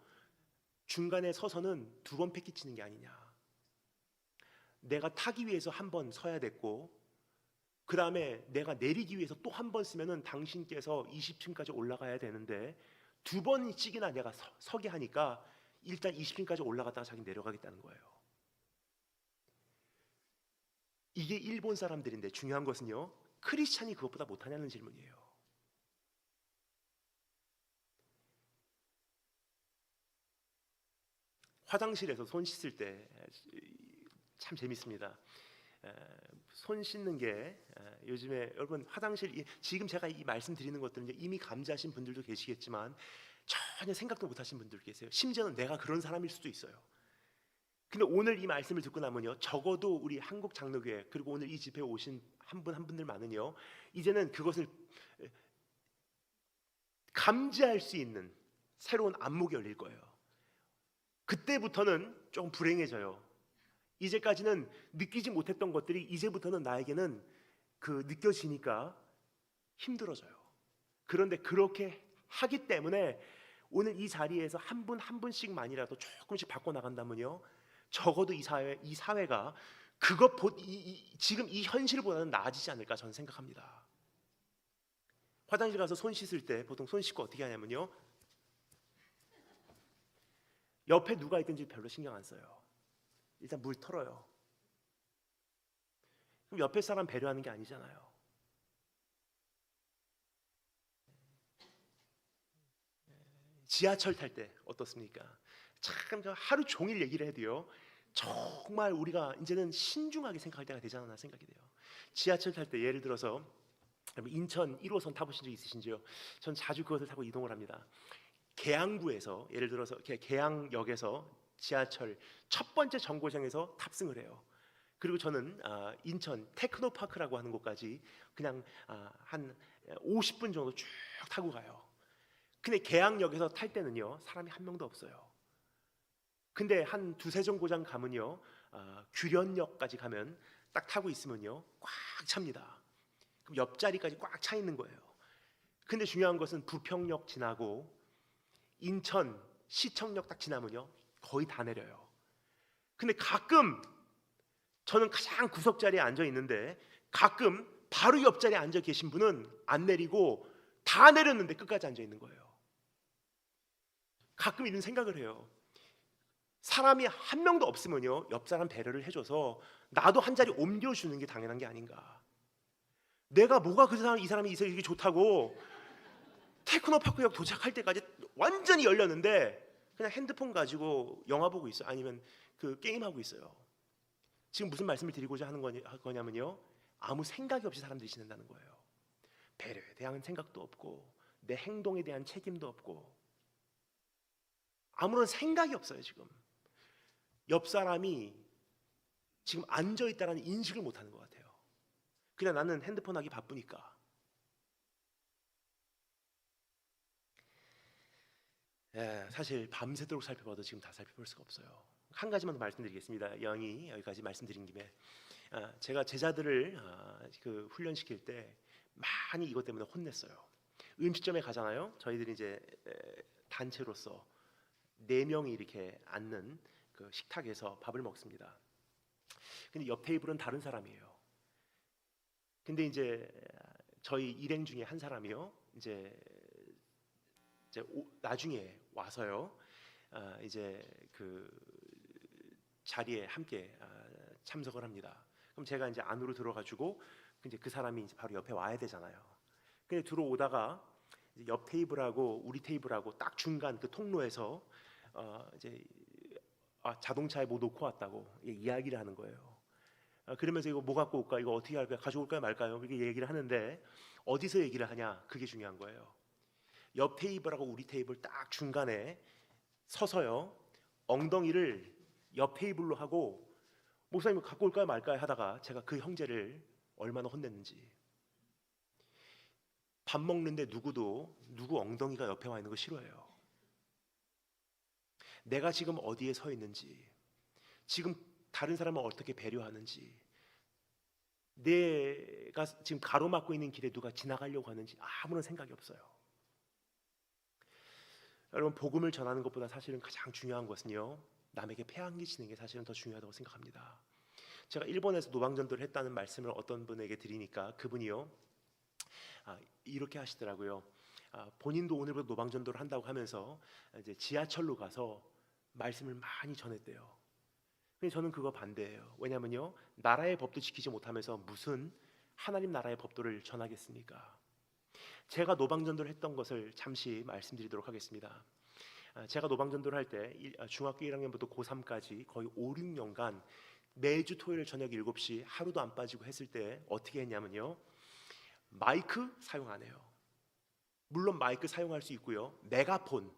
중간에 서서는 2번 패키치는 게 아니냐. 내가 타기 위해서 한 번 서야 됐고 그 다음에 내가 내리기 위해서 또 한 번 쓰면은 당신께서 20층까지 올라가야 되는데 2번씩이나 내가 서게 하니까 일단 20층까지 올라갔다가 자기 내려가겠다는 거예요. 이게 일본 사람들인데 중요한 것은요, 크리스찬이 그것보다 못하냐는 질문이에요. 화장실에서 손 씻을 때 참 재밌습니다. 손 씻는 게 요즘에 여러분 화장실, 지금 제가 이 말씀 드리는 것들은 이미 감지하신 분들도 계시겠지만 전혀 생각도 못하신 분들 계세요. 심지어는 내가 그런 사람일 수도 있어요. 근데 오늘 이 말씀을 듣고 나면요, 적어도 우리 한국 장로교회 그리고 오늘 이 집회에 오신 한 분 한 분들만은요, 이제는 그것을 감지할 수 있는 새로운 안목이 열릴 거예요. 그때부터는 좀 불행해져요. 이제까지는 느끼지 못했던 것들이 이제부터는 나에게는 느껴지니까 힘들어져요. 그런데 그렇게 하기 때문에 오늘 이 자리에서 한 분 한 분씩만이라도 조금씩 바꿔 나간다면요, 적어도 이 사회가 지금 이 현실보다는 나아지지 않을까 저는 생각합니다. 화장실 가서 손 씻을 때 보통 손 씻고 어떻게 하냐면요, 옆에 누가 있든지 별로 신경 안 써요. 일단 물 털어요. 그럼 옆에 사람 배려하는 게 아니잖아요. 지하철 탈 때 어떻습니까? 참 하루 종일 얘기를 해도요, 정말 우리가 이제는 신중하게 생각할 때가 되지 않나 생각이 돼요. 지하철 탈 때 예를 들어서 인천 1호선 타보신 적 있으신지요? 전 자주 그것을 타고 이동을 합니다. 계양구에서 예를 들어서 계양역에서 지하철 첫 번째 정거장에서 탑승을 해요. 그리고 저는 인천 테크노파크라고 하는 곳까지 그냥 한 50분 정도 쭉 타고 가요. 근데 계양역에서 탈 때는요, 사람이 한 명도 없어요. 근데 한 두세 정거장 가면요, 규련역까지 가면 딱 타고 있으면요, 꽉 찹니다. 그럼 옆자리까지 꽉 차 있는 거예요. 근데 중요한 것은 부평역 지나고 인천 시청역 딱 지나면요, 거의 다 내려요. 근데 가끔 저는 가장 구석 자리에 앉아 있는데 가끔 바로 옆자리에 앉아 계신 분은 안 내리고 다 내렸는데 끝까지 앉아 있는 거예요. 가끔 이런 생각을 해요. 사람이 한 명도 없으면요, 옆 사람 배려를 해줘서 나도 한 자리 옮겨주는 게 당연한 게 아닌가. 내가 뭐가 이 사람이 이게 좋다고 테크노파크역 도착할 때까지 완전히 열렸는데 그냥 핸드폰 가지고 영화 보고 있어요. 아니면 그 게임하고 있어요. 지금 무슨 말씀을 드리고자 하는 거냐면요, 아무 생각이 없이 사람들이 지낸다는 거예요. 배려에 대한 생각도 없고 내 행동에 대한 책임도 없고 아무런 생각이 없어요. 지금 옆 사람이 지금 앉아있다는 인식을 못하는 것 같아요. 그냥 나는 핸드폰 하기 바쁘니까. 사실 밤새도록 살펴봐도 지금 다 살펴볼 수가 없어요. 한 가지만 더 말씀드리겠습니다. 영이 여기까지 말씀드린 김에 제가 제자들을 그 훈련시킬 때 많이 이것 때문에 혼냈어요. 음식점에 가잖아요. 저희들이 이제 단체로서 4명이 이렇게 앉는 그 식탁에서 밥을 먹습니다. 근데 옆 테이블은 다른 사람이에요. 근데 이제 저희 일행 중에 한 사람이요, 이제 나중에 와서요, 이제 그 자리에 함께 참석을 합니다. 그럼 제가 이제 안으로 들어가지고 이제 그 사람이 이제 바로 옆에 와야 되잖아요. 근데 들어오다가 이제 옆 테이블하고 우리 테이블하고 딱 중간 그 통로에서 이제 자동차에 뭐 놓고 왔다고 이야기를 하는 거예요. 그러면서 이거 뭐 갖고 올까? 이거 어떻게 할까요? 가져올까요? 말까요? 이렇게 얘기를 하는데 어디서 얘기를 하냐? 그게 중요한 거예요. 옆 테이블하고 우리 테이블 딱 중간에 서서요, 엉덩이를 옆 테이블로 하고 목사님 갖고 올까요? 말까요? 하다가 제가 그 형제를 얼마나 혼냈는지. 밥 먹는데 누구 엉덩이가 옆에 와 있는 거 싫어해요. 내가 지금 어디에 서 있는지, 지금 다른 사람을 어떻게 배려하는지, 내가 지금 가로막고 있는 길에 누가 지나가려고 하는지 아무런 생각이 없어요. 여러분, 복음을 전하는 것보다 사실은 가장 중요한 것은요, 남에게 폐한 끼치는 게 사실은 더 중요하다고 생각합니다. 제가 일본에서 노방전도를 했다는 말씀을 어떤 분에게 드리니까 그분이요, 이렇게 하시더라고요. 본인도 오늘부터 노방전도를 한다고 하면서 이제 지하철로 가서 말씀을 많이 전했대요. 근데 저는 그거 반대예요. 왜냐면요, 나라의 법도 지키지 못하면서 무슨 하나님 나라의 법도를 전하겠습니까? 제가 노방전도를 했던 것을 잠시 말씀드리도록 하겠습니다. 제가 노방전도를 할 때 중학교 1학년부터 고3까지 거의 5, 6년간 매주 토요일 저녁 7시 하루도 안 빠지고 했을 때 어떻게 했냐면요, 마이크 사용 안 해요. 물론 마이크 사용할 수 있고요, 메가폰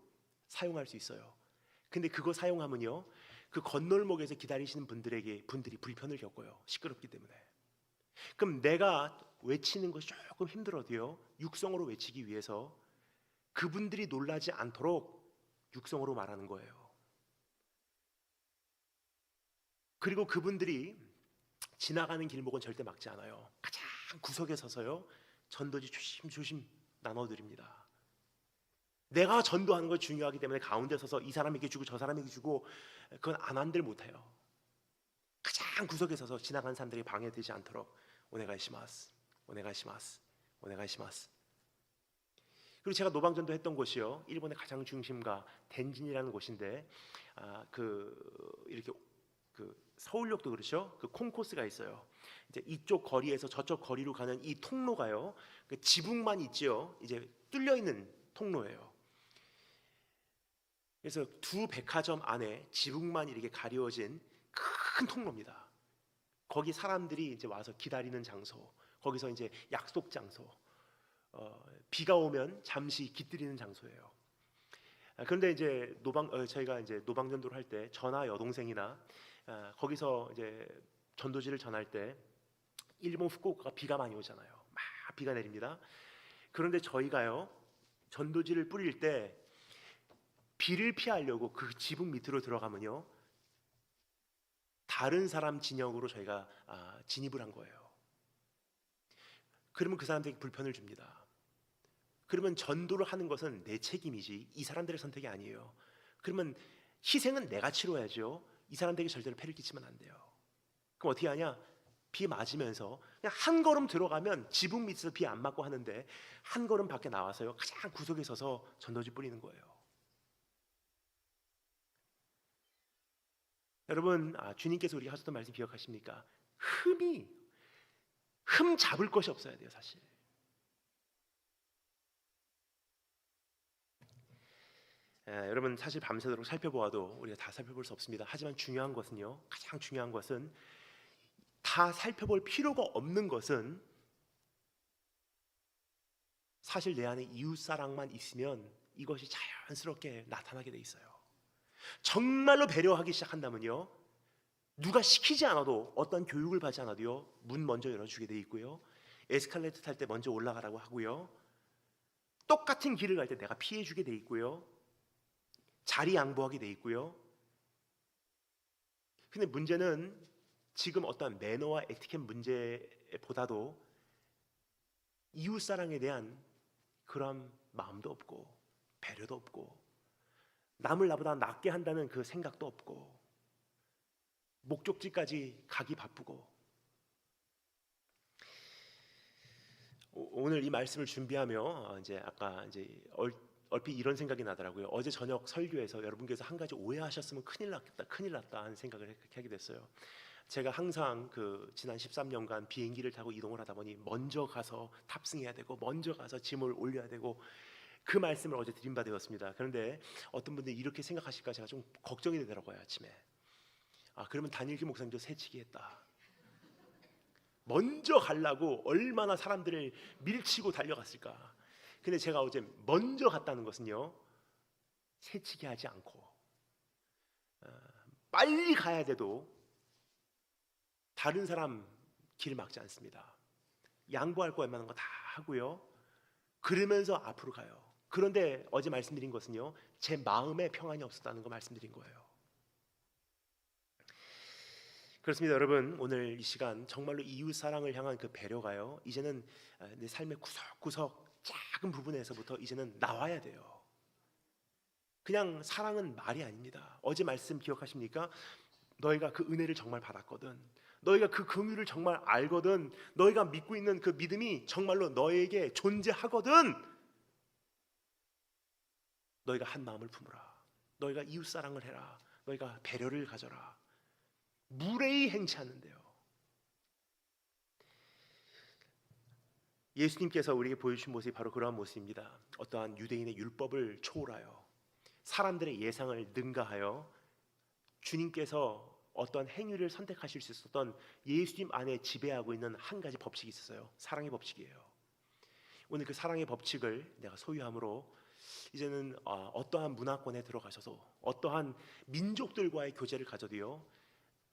사용할 수 있어요. 근데 그거 사용하면요, 그 건널목에서 기다리시는 분들이 불편을 겪어요. 시끄럽기 때문에. 그럼 내가 외치는 것이 조금 힘들어도요, 육성으로 외치기 위해서 그분들이 놀라지 않도록 육성으로 말하는 거예요. 그리고 그분들이 지나가는 길목은 절대 막지 않아요. 가장 구석에 서서요, 전도지 조심조심 나눠드립니다. 내가 전도하는 거 중요하기 때문에 가운데 서서 이 사람에게 주고 저 사람에게 주고 그건 안 한들 못해요. 가장 구석에 서서 지나가는 사람들에게 방해되지 않도록 오네가이시마스, 오네가이시마스, 오네가이시마스. 그리고 제가 노방전도 했던 곳이요, 일본의 가장 중심가 덴진이라는 곳인데 이렇게 서울역도 그렇죠. 그 콘코스가 있어요. 이제 이쪽 거리에서 저쪽 거리로 가는 이 통로가요, 그 지붕만 있지요, 이제 뚫려 있는 통로예요. 그래서 두 백화점 안에 지붕만 이렇게 가려진 큰 통로입니다. 거기 사람들이 이제 와서 기다리는 장소, 거기서 이제 약속 장소, 비가 오면 잠시 깃들이는 장소예요. 그런데 이제 저희가 이제 노방전도를 할 때 저나 여동생이나 거기서 이제 전도지를 전할 때 일본 후쿠오카가 비가 많이 오잖아요. 막 비가 내립니다. 그런데 저희가요 전도지를 뿌릴 때 비를 피하려고 그 지붕 밑으로 들어가면요 다른 사람 진영으로 저희가 진입을 한 거예요. 그러면 그 사람들에게 불편을 줍니다. 그러면 전도를 하는 것은 내 책임이지 이 사람들의 선택이 아니에요. 그러면 희생은 내가 치러야죠. 이 사람들에게 절대로 폐를 끼치면 안 돼요. 그럼 어떻게 하냐? 비 맞으면서 그냥 한 걸음 들어가면 지붕 밑에서 비 안 맞고 하는데 한 걸음 밖에 나와서요 가장 구석에 서서 전도지 뿌리는 거예요. 여러분, 주님께서 우리가 하셨던 말씀 기억하십니까? 흠 잡을 것이 없어야 돼요, 사실. 여러분, 사실 밤새도록 살펴보아도 우리가 다 살펴볼 수 없습니다. 하지만 중요한 것은요, 가장 중요한 것은 다 살펴볼 필요가 없는 것은 사실 내 안에 이웃사랑만 있으면 이것이 자연스럽게 나타나게 돼 있어요. 정말로 배려하기 시작한다면요 누가 시키지 않아도 어떤 교육을 받지 않아도요 문 먼저 열어주게 돼 있고요 에스컬레이터 탈 때 먼저 올라가라고 하고요 똑같은 길을 갈 때 내가 피해주게 돼 있고요 자리 양보하게 돼 있고요. 근데 문제는 지금 어떤 매너와 에티켓 문제보다도 이웃사랑에 대한 그런 마음도 없고 배려도 없고 남을 나보다 낫게 한다는 그 생각도 없고 목적지까지 가기 바쁘고 오늘 이 말씀을 준비하며 이제 아까 이제 얼핏 이런 생각이 나더라고요. 어제 저녁 설교에서 여러분께서 한 가지 오해하셨으면 큰일 났다 하는 생각을 그렇게 하게 됐어요. 제가 항상 그 지난 13년간 비행기를 타고 이동을 하다 보니 먼저 가서 탑승해야 되고 먼저 가서 짐을 올려야 되고 그 말씀을 어제 드린 바 되었습니다. 그런데 어떤 분들이 이렇게 생각하실까 제가 좀 걱정이 되더라고요. 아침에 그러면 단일기 목사님도 새치기 했다. 먼저 가려고 얼마나 사람들을 밀치고 달려갔을까. 근데 제가 어제 먼저 갔다는 것은요 새치기 하지 않고 빨리 가야 돼도 다른 사람 길 막지 않습니다. 양보할 거 웬만한 거 다 하고요 그러면서 앞으로 가요. 그런데 어제 말씀드린 것은요 제 마음에 평안이 없었다는 거 말씀드린 거예요. 그렇습니다. 여러분, 오늘 이 시간 정말로 이웃 사랑을 향한 그 배려가요 이제는 내 삶의 구석구석 작은 부분에서부터 이제는 나와야 돼요. 그냥 사랑은 말이 아닙니다. 어제 말씀 기억하십니까? 너희가 그 은혜를 정말 받았거든, 너희가 그 긍휼을 정말 알거든, 너희가 믿고 있는 그 믿음이 정말로 너에게 존재하거든, 너희가 한 마음을 품으라, 너희가 이웃 사랑을 해라, 너희가 배려를 가져라. 무례히 행치하는데요 예수님께서 우리에게 보여주신 모습이 바로 그러한 모습입니다. 어떠한 유대인의 율법을 초월하여 사람들의 예상을 능가하여 주님께서 어떤 행위를 선택하실 수 있었던 예수님 안에 지배하고 있는 한 가지 법칙이 있었어요. 사랑의 법칙이에요. 오늘 그 사랑의 법칙을 내가 소유함으로 이제는 어떠한 문화권에 들어가셔서 어떠한 민족들과의 교제를 가져도요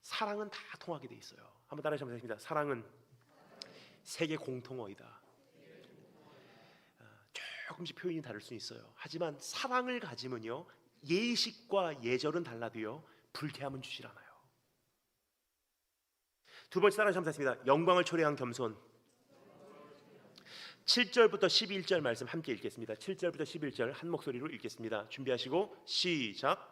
사랑은 다 통하게 돼 있어요. 한번 따라하시면 되겠습니다. 사랑은 세계 공통어이다. 조금씩 표현이 다를 수 있어요. 하지만 사랑을 가지면요 예식과 예절은 달라도요 불쾌함은 주질 않아요. 두 번째 따라하시면 되겠습니다. 영광을 초래한 겸손. 7절부터 11절 말씀 함께 읽겠습니다. 7절부터 11절 한 목소리로 읽겠습니다. 준비하시고 시작.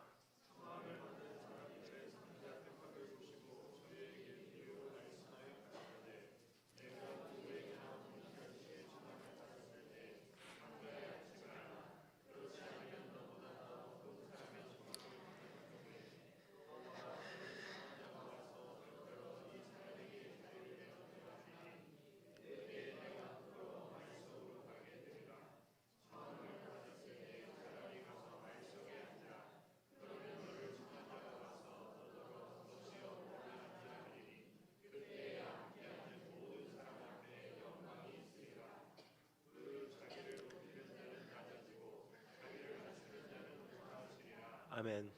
아멘.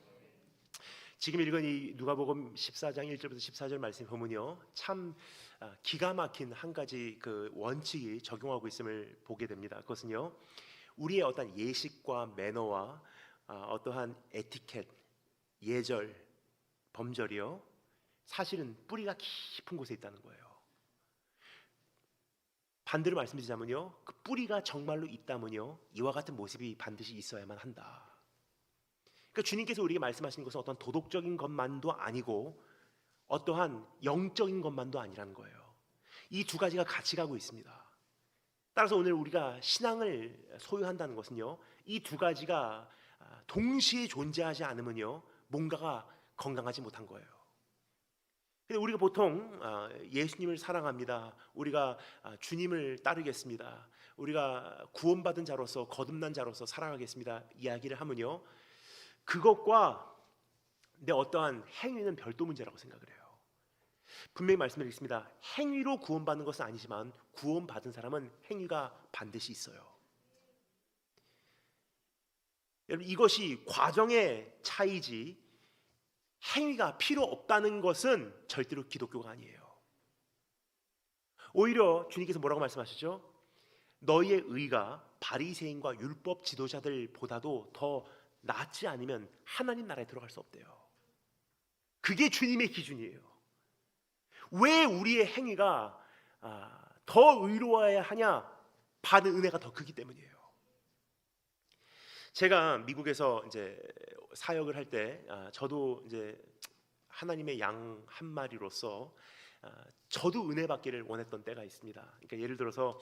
지금 읽은 이 누가복음 14장 1절부터 14절 말씀 보면요, 참 기가 막힌 한 가지 그 원칙이 적용하고 있음을 보게 됩니다. 그것은요, 우리의 어떤 예식과 매너와 어떠한 에티켓, 예절, 범절이요, 사실은 뿌리가 깊은 곳에 있다는 거예요. 반대로 말씀드리자면요, 그 뿌리가 정말로 있다면요, 이와 같은 모습이 반드시 있어야만 한다. 그러니까 주님께서 우리에게 말씀하시는 것은 어떤 도덕적인 것만도 아니고 어떠한 영적인 것만도 아니라는 거예요. 이 두 가지가 같이 가고 있습니다. 따라서 오늘 우리가 신앙을 소유한다는 것은요, 이 두 가지가 동시에 존재하지 않으면요, 뭔가가 건강하지 못한 거예요. 근데 우리가 보통 예수님을 사랑합니다, 우리가 주님을 따르겠습니다, 우리가 구원받은 자로서 거듭난 자로서 살아가겠습니다 이야기를 하면요, 그것과 내 어떠한 행위는 별도 문제라고 생각을 해요. 분명히 말씀드리겠습니다. 행위로 구원받는 것은 아니지만 구원받은 사람은 행위가 반드시 있어요. 여러분, 이것이 과정의 차이지 행위가 필요 없다는 것은 절대로 기독교가 아니에요. 오히려 주님께서 뭐라고 말씀하시죠? 너희의 의가 바리새인과 율법 지도자들보다도 더 낫지 않으면 하나님 나라에 들어갈 수 없대요. 그게 주님의 기준이에요. 왜 우리의 행위가 더 의로워야 하냐? 받은 은혜가 더 크기 때문이에요. 제가 미국에서 이제 사역을 할 때 저도 이제 하나님의 양 한 마리로서 저도 은혜 받기를 원했던 때가 있습니다. 그러니까 예를 들어서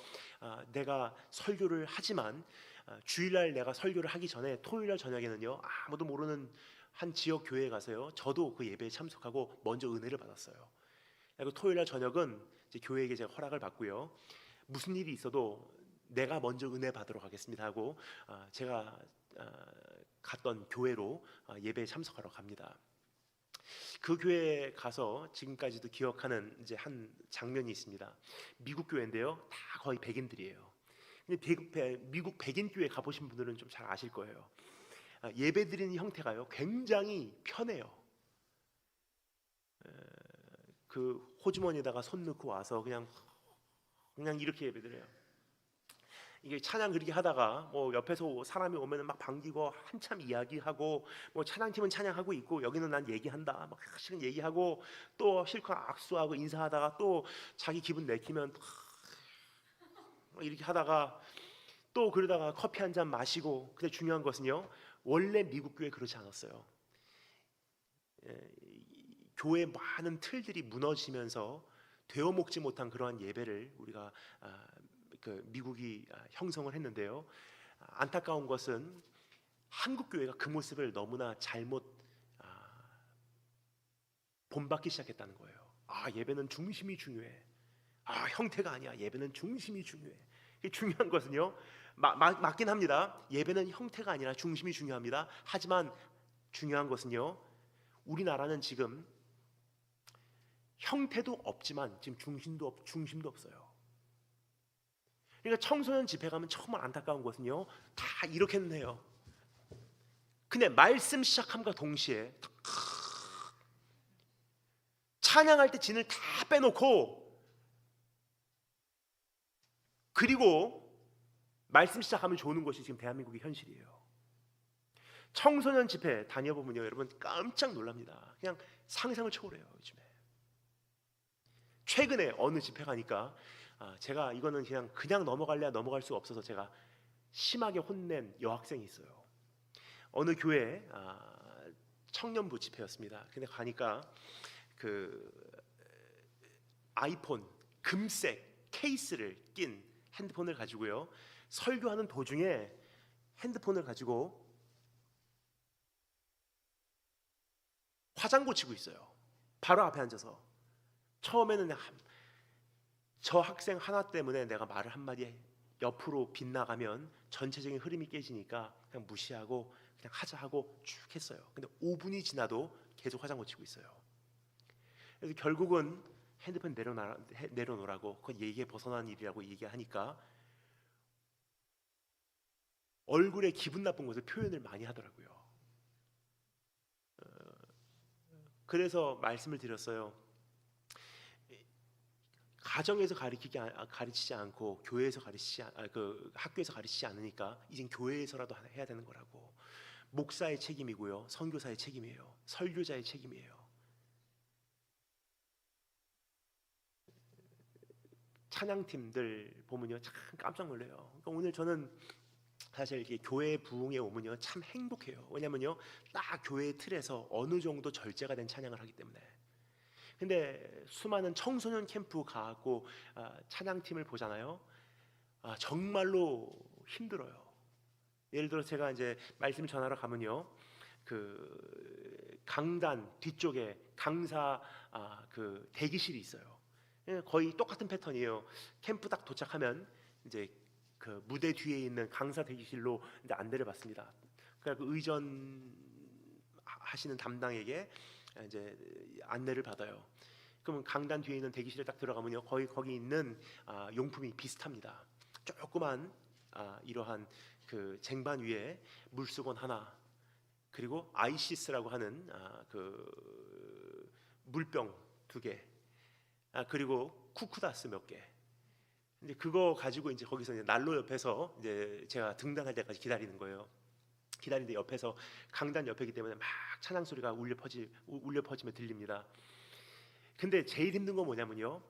내가 설교를 하지만 주일날 내가 설교를 하기 전에 토요일날 저녁에는요, 아무도 모르는 한 지역 교회에 가서요, 저도 그 예배에 참석하고 먼저 은혜를 받았어요. 그리고 토요일날 저녁은 이제 교회에게 제가 허락을 받고요, 무슨 일이 있어도 내가 먼저 은혜 받으러 가겠습니다 하고 제가 갔던 교회로 예배에 참석하러 갑니다. 그 교회에 가서 지금까지도 기억하는 이제 한 장면이 있습니다. 미국 교회인데요, 다 거의 백인들이에요. 근데 미국 백인 교회 가보신 분들은 좀 잘 아실 거예요. 예배 드리는 형태가요, 굉장히 편해요. 그 호주머니에다가 손 넣고 와서 그냥 이렇게 예배 드려요. 이게 찬양 그렇게 하다가 뭐 옆에서 사람이 오면은 막 반기고 한참 이야기하고, 뭐 찬양팀은 찬양하고 있고 여기는 난 얘기한다 막 실은 얘기하고, 또 실컷 악수하고 인사하다가 또 자기 기분 내키면 이렇게 하다가 또 그러다가 커피 한 잔 마시고. 근데 중요한 것은요, 원래 미국 교회 그렇지 않았어요. 교회 많은 틀들이 무너지면서 되어먹지 못한 그러한 예배를 우리가 그 미국이 형성을 했는데요, 안타까운 것은 한국 교회가 그 모습을 너무나 잘못 본받기 시작했다는 거예요. 예배는 중심이 중요해. 형태가 아니야. 예배는 중심이 중요해. 중요한 것은요, 맞긴 합니다. 예배는 형태가 아니라 중심이 중요합니다. 하지만 중요한 것은요, 우리나라는 지금 형태도 없지만 지금 중심도 없어요. 그러니까 청소년 집회 가면 정말 안타까운 것은요, 다 이렇게는 해요. 근데 말씀 시작함과 동시에 찬양할 때 진을 다 빼놓고, 그리고 말씀 시작하면 조는 것이 지금 대한민국의 현실이에요. 청소년 집회 다녀보면요, 여러분 깜짝 놀랍니다. 그냥 상상을 초월해요. 요즘에 최근에 어느 집회 가니까 제가 이거는 그냥 넘어갈래야 넘어갈 수가 없어서 제가 심하게 혼낸 여학생이 있어요. 어느 교회 청년부 집회였습니다. 근데 가니까 그 아이폰 금색 케이스를 낀 핸드폰을 가지고요, 설교하는 도중에 핸드폰을 가지고 화장 고치고 있어요. 바로 앞에 앉아서. 처음에는 저 학생 하나 때문에 내가 말을 한마디 옆으로 빗나가면 전체적인 흐름이 깨지니까 그냥 무시하고 그냥 하자 하고 쭉 했어요. 근데 5분이 지나도 계속 화장 고치고 있어요. 그래서 결국은 핸드폰 내려놓으라고, 그건 예의에 벗어난 일이라고 얘기하니까 얼굴에 기분 나쁜 것을 표현을 많이 하더라고요. 그래서 말씀을 드렸어요. 가정에서 가르치지 않고 교회에서 학교에서 가르치지 않으니까 이젠 교회에서라도 해야 되는 거라고. 목사의 책임이고요, 선교사의 책임이에요, 설교자의 책임이에요. 찬양팀들 보면요 참 깜짝 놀래요. 그러니까 오늘 저는 사실 이렇게 교회 부흥에 오면요 참 행복해요. 왜냐면요 딱 교회 틀에서 어느 정도 절제가 된 찬양을 하기 때문에. 근데 수많은 청소년 캠프 가고 찬양팀을 보잖아요. 정말로 힘들어요. 예를 들어 제가 이제 말씀 전하러 가면요, 그 강단 뒤쪽에 강사 그 대기실이 있어요. 거의 똑같은 패턴이에요. 캠프 딱 도착하면 이제 그 무대 뒤에 있는 강사 대기실로 이제 안내를 받습니다. 그러니까 그 의전 하시는 담당에게 이제 안내를 받아요. 그러면 강단 뒤에 있는 대기실에 딱 들어가면요, 거기 있는 용품이 비슷합니다. 조그만 이러한 그 쟁반 위에 물수건 하나, 그리고 아이시스라고 하는 그 물병 2개, 그리고 쿠쿠다스 몇 개. 이제 그거 가지고 이제 거기서 이제 난로 옆에서 이제 제가 등단할 때까지 기다리는 거예요. 기다리는데 옆에서 강단 옆이기 때문에 막 찬양 소리가 울려 퍼지며 들립니다. 근데 제일 힘든 건 뭐냐면요,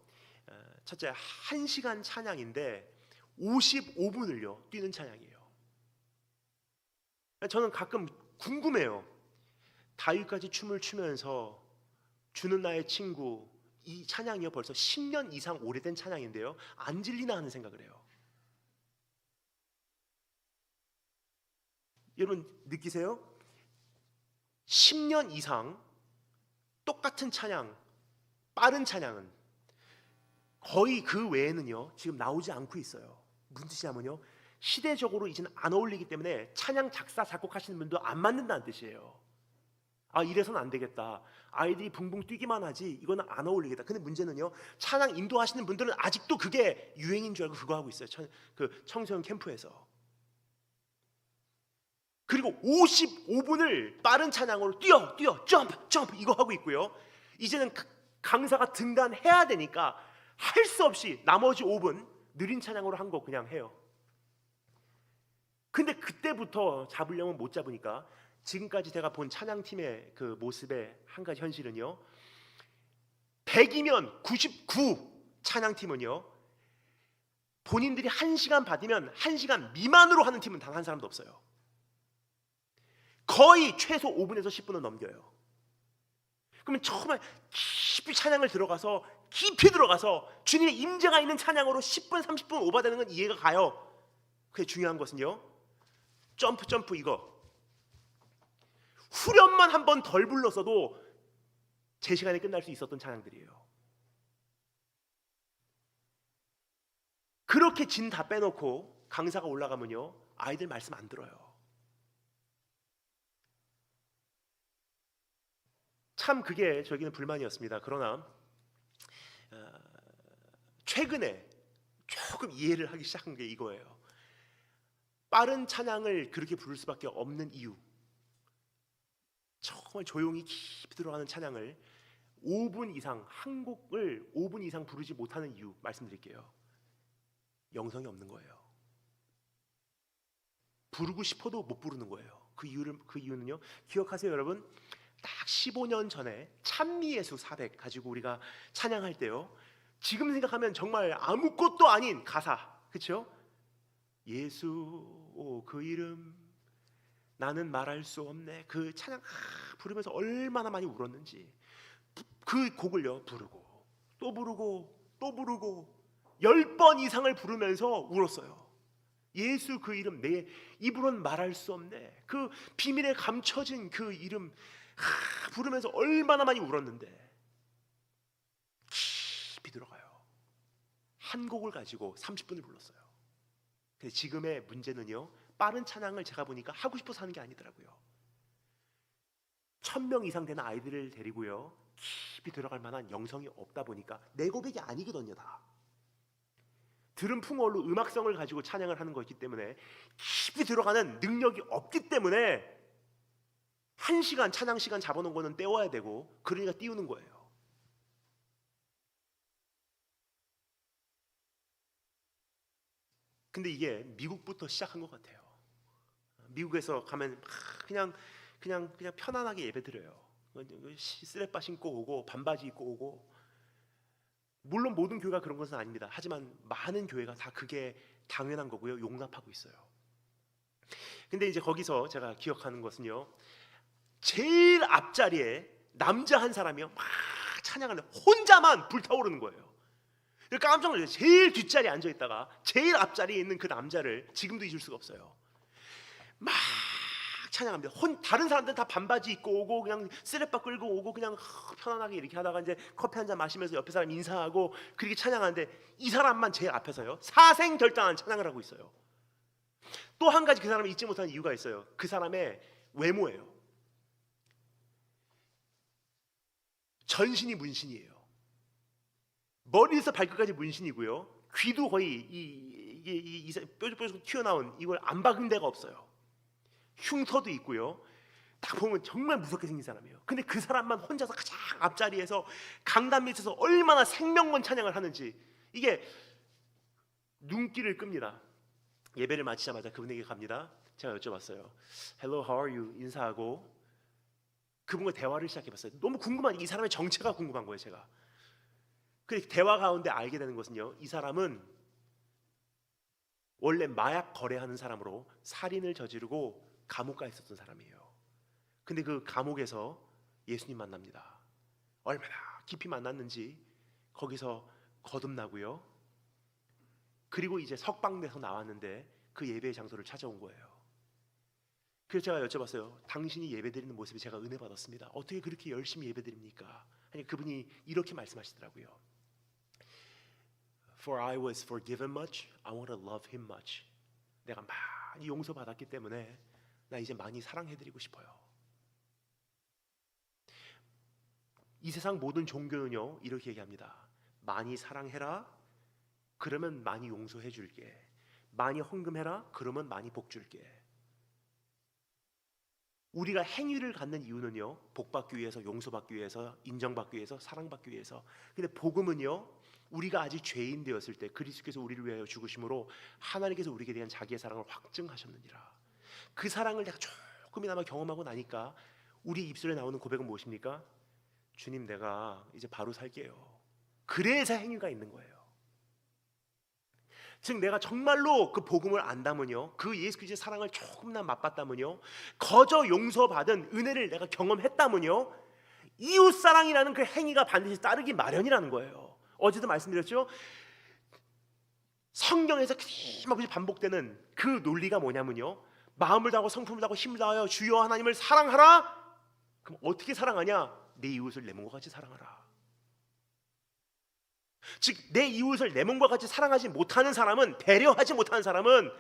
첫째 1시간 찬양인데 55분을요 뛰는 찬양이에요. 저는 가끔 궁금해요. 다윗까지 춤을 추면서 주는 나의 친구, 이 찬양이요 벌써 10년 이상 오래된 찬양인데요 안 질리나 하는 생각을 해요. 여러분 느끼세요? 10년 이상 똑같은 찬양, 빠른 찬양은 거의 그 외에는요 지금 나오지 않고 있어요. 무슨 뜻이냐면요, 시대적으로 이제는 안 어울리기 때문에 찬양 작사 작곡하시는 분도 안 만든다는 뜻이에요. 이래서는 안 되겠다, 아이들이 붕붕 뛰기만 하지 이거는 안 어울리겠다. 근데 문제는요, 찬양 인도하시는 분들은 아직도 그게 유행인 줄 알고 그거 하고 있어요. 그 청소년 캠프에서. 그리고 55분을 빠른 찬양으로 뛰어 점프 이거 하고 있고요. 이제는 강사가 등단해야 되니까 할 수 없이 나머지 5분 느린 찬양으로 한 거 그냥 해요. 근데 그때부터 잡으려면 못 잡으니까 지금까지 제가 본 찬양팀의 그 모습의 한 가지 현실은요, 100이면 99 찬양팀은요 본인들이 1시간 받으면 1시간 미만으로 하는 팀은 단 한 사람도 없어요. 거의 최소 5분에서 10분은 넘겨요. 그러면 정말 깊이 찬양을 깊이 들어가서 주님의 임재가 있는 찬양으로 10분 30분 오버되는 건 이해가 가요. 그게 중요한 것은요, 점프 이거 후렴만 한 번 덜 불렀어도 제 시간에 끝날 수 있었던 찬양들이에요. 그렇게 진 다 빼놓고 강사가 올라가면요 아이들 말씀 안 들어요. 참 그게 저에게는 불만이었습니다. 그러나 최근에 조금 이해를 하기 시작한 게 이거예요. 빠른 찬양을 그렇게 부를 수밖에 없는 이유, 정말 조용히 깊이 들어가는 찬양을 5분 이상, 한 곡을 5분 이상 부르지 못하는 이유 말씀드릴게요. 영성이 없는 거예요. 부르고 싶어도 못 부르는 거예요. 그 이유는요, 기억하세요 여러분? 딱 15년 전에 찬미예수 400 가지고 우리가 찬양할 때요, 지금 생각하면 정말 아무것도 아닌 가사, 그렇죠? 예수 그 이름 나는 말할 수 없네, 그 찬양 부르면서 얼마나 많이 울었는지. 그 곡을요 부르고 또 부르고 또 부르고 10번 이상을 부르면서 울었어요. 예수 그 이름 내 입으로는 말할 수 없네, 그 비밀에 감춰진 그 이름 부르면서 얼마나 많이 울었는데 깊이 들어가요. 한 곡을 가지고 30분을 불렀어요. 근데 지금의 문제는요, 빠른 찬양을 제가 보니까 하고 싶어서 하는 게 아니더라고요. 1000명 이상 되는 아이들을 데리고요 깊이 들어갈 만한 영성이 없다 보니까 내 고백이 아니거든요. 다 들은 풍월로 음악성을 가지고 찬양을 하는 것이기 때문에 깊이 들어가는 능력이 없기 때문에 1시간 찬양 시간 잡아놓은 거는 떼워야 되고, 그러니까 띄우는 거예요. 근데 이게 미국부터 시작한 것 같아요. 미국에서 가면 그냥 편안하게 예배드려요. 쓰레빠 신고 오고 반바지 입고 오고. 물론 모든 교회가 그런 것은 아닙니다. 하지만 많은 교회가 다 그게 당연한 거고요, 용납하고 있어요. 근데 이제 거기서 제가 기억하는 것은요, 제일 앞자리에 남자 한 사람이요 막 찬양하는데 혼자만 불타오르는 거예요. 깜짝 놀랐어요. 제일 뒷자리에 앉아있다가 제일 앞자리에 있는 그 남자를 지금도 잊을 수가 없어요. 막 찬양합니다. 다른 사람들은 다 반바지 입고 오고 그냥 쓰레빠 끌고 오고 그냥 편안하게 이렇게 하다가 이제 커피 한잔 마시면서 옆에 사람 인사하고 그렇게 찬양하는데, 이 사람만 제일 앞에서요 사생결단한 찬양을 하고 있어요. 또 한 가지 그 사람을 잊지 못하는 이유가 있어요. 그 사람의 외모예요. 전신이 문신이에요. 머리에서 발끝까지 문신이고요, 귀도 거의 이게 뾰족뾰족 튀어나온, 이걸 안 박은 데가 없어요. 흉터도 있고요. 딱 보면 정말 무섭게 생긴 사람이에요. 근데 그 사람만 혼자서 가장 앞자리에서 강단 밑에서 얼마나 생명건 찬양을 하는지, 이게 눈길을 끕니다. 예배를 마치자마자 그분에게 갑니다. 제가 여쭤봤어요. Hello, how are you? 인사하고 그분과 대화를 시작해봤어요. 너무 궁금한, 이 사람의 정체가 궁금한 거예요, 제가. 그 대화 가운데 알게 되는 것은요, 이 사람은 원래 마약 거래하는 사람으로 살인을 저지르고 감옥 가 있었던 사람이에요. 근데 그 감옥에서 예수님 만납니다. 얼마나 깊이 만났는지 거기서 거듭나고요. 그리고 이제 석방돼서 나왔는데 그 예배의 장소를 찾아온 거예요. 그래서 제가 여쭤봤어요. 당신이 예배드리는 모습에 제가 은혜 받았습니다. 어떻게 그렇게 열심히 예배드립니까? 아니, 그분이 이렇게 말씀하시더라고요. For I was forgiven much, I want to love him much. 내가 많이 용서받았기 때문에 나 이제 많이 사랑해드리고 싶어요. 이 세상 모든 종교는요 이렇게 얘기합니다. 많이 사랑해라, 그러면 많이 용서해 줄게. 많이 헌금해라, 그러면 많이 복 줄게. 우리가 행위를 갖는 이유는요, 복받기 위해서, 용서받기 위해서, 인정받기 위해서, 사랑받기 위해서. 근데 복음은요, 우리가 아직 죄인 되었을 때 그리스도께서 우리를 위하여 죽으심으로 하나님께서 우리에게 대한 자기의 사랑을 확증하셨느니라. 그 사랑을 내가 조금이나마 경험하고 나니까 우리 입술에 나오는 고백은 무엇입니까? 주님, 내가 이제 바로 살게요. 그래서 행위가 있는 거예요. 즉 내가 정말로 그 복음을 안다면요, 그 예수 그리스도의 사랑을 조금이나 맛봤다면요, 거저 용서받은 은혜를 내가 경험했다면요, 이웃사랑이라는 그 행위가 반드시 따르기 마련이라는 거예요. 어제도 말씀드렸죠. 성경에서 끊임없이 반복되는 그 논리가 뭐냐면요, 마음을 다하고 성품을 다하고 힘을 다하여 주여 하나님을 사랑하라. 그럼 어떻게 사랑하냐? 내 이웃을 내 몸과 같이 사랑하라. 즉 내 이웃을 내 몸과 같이 사랑하지 못하는 사람은, 배려하지 못하는 사람은,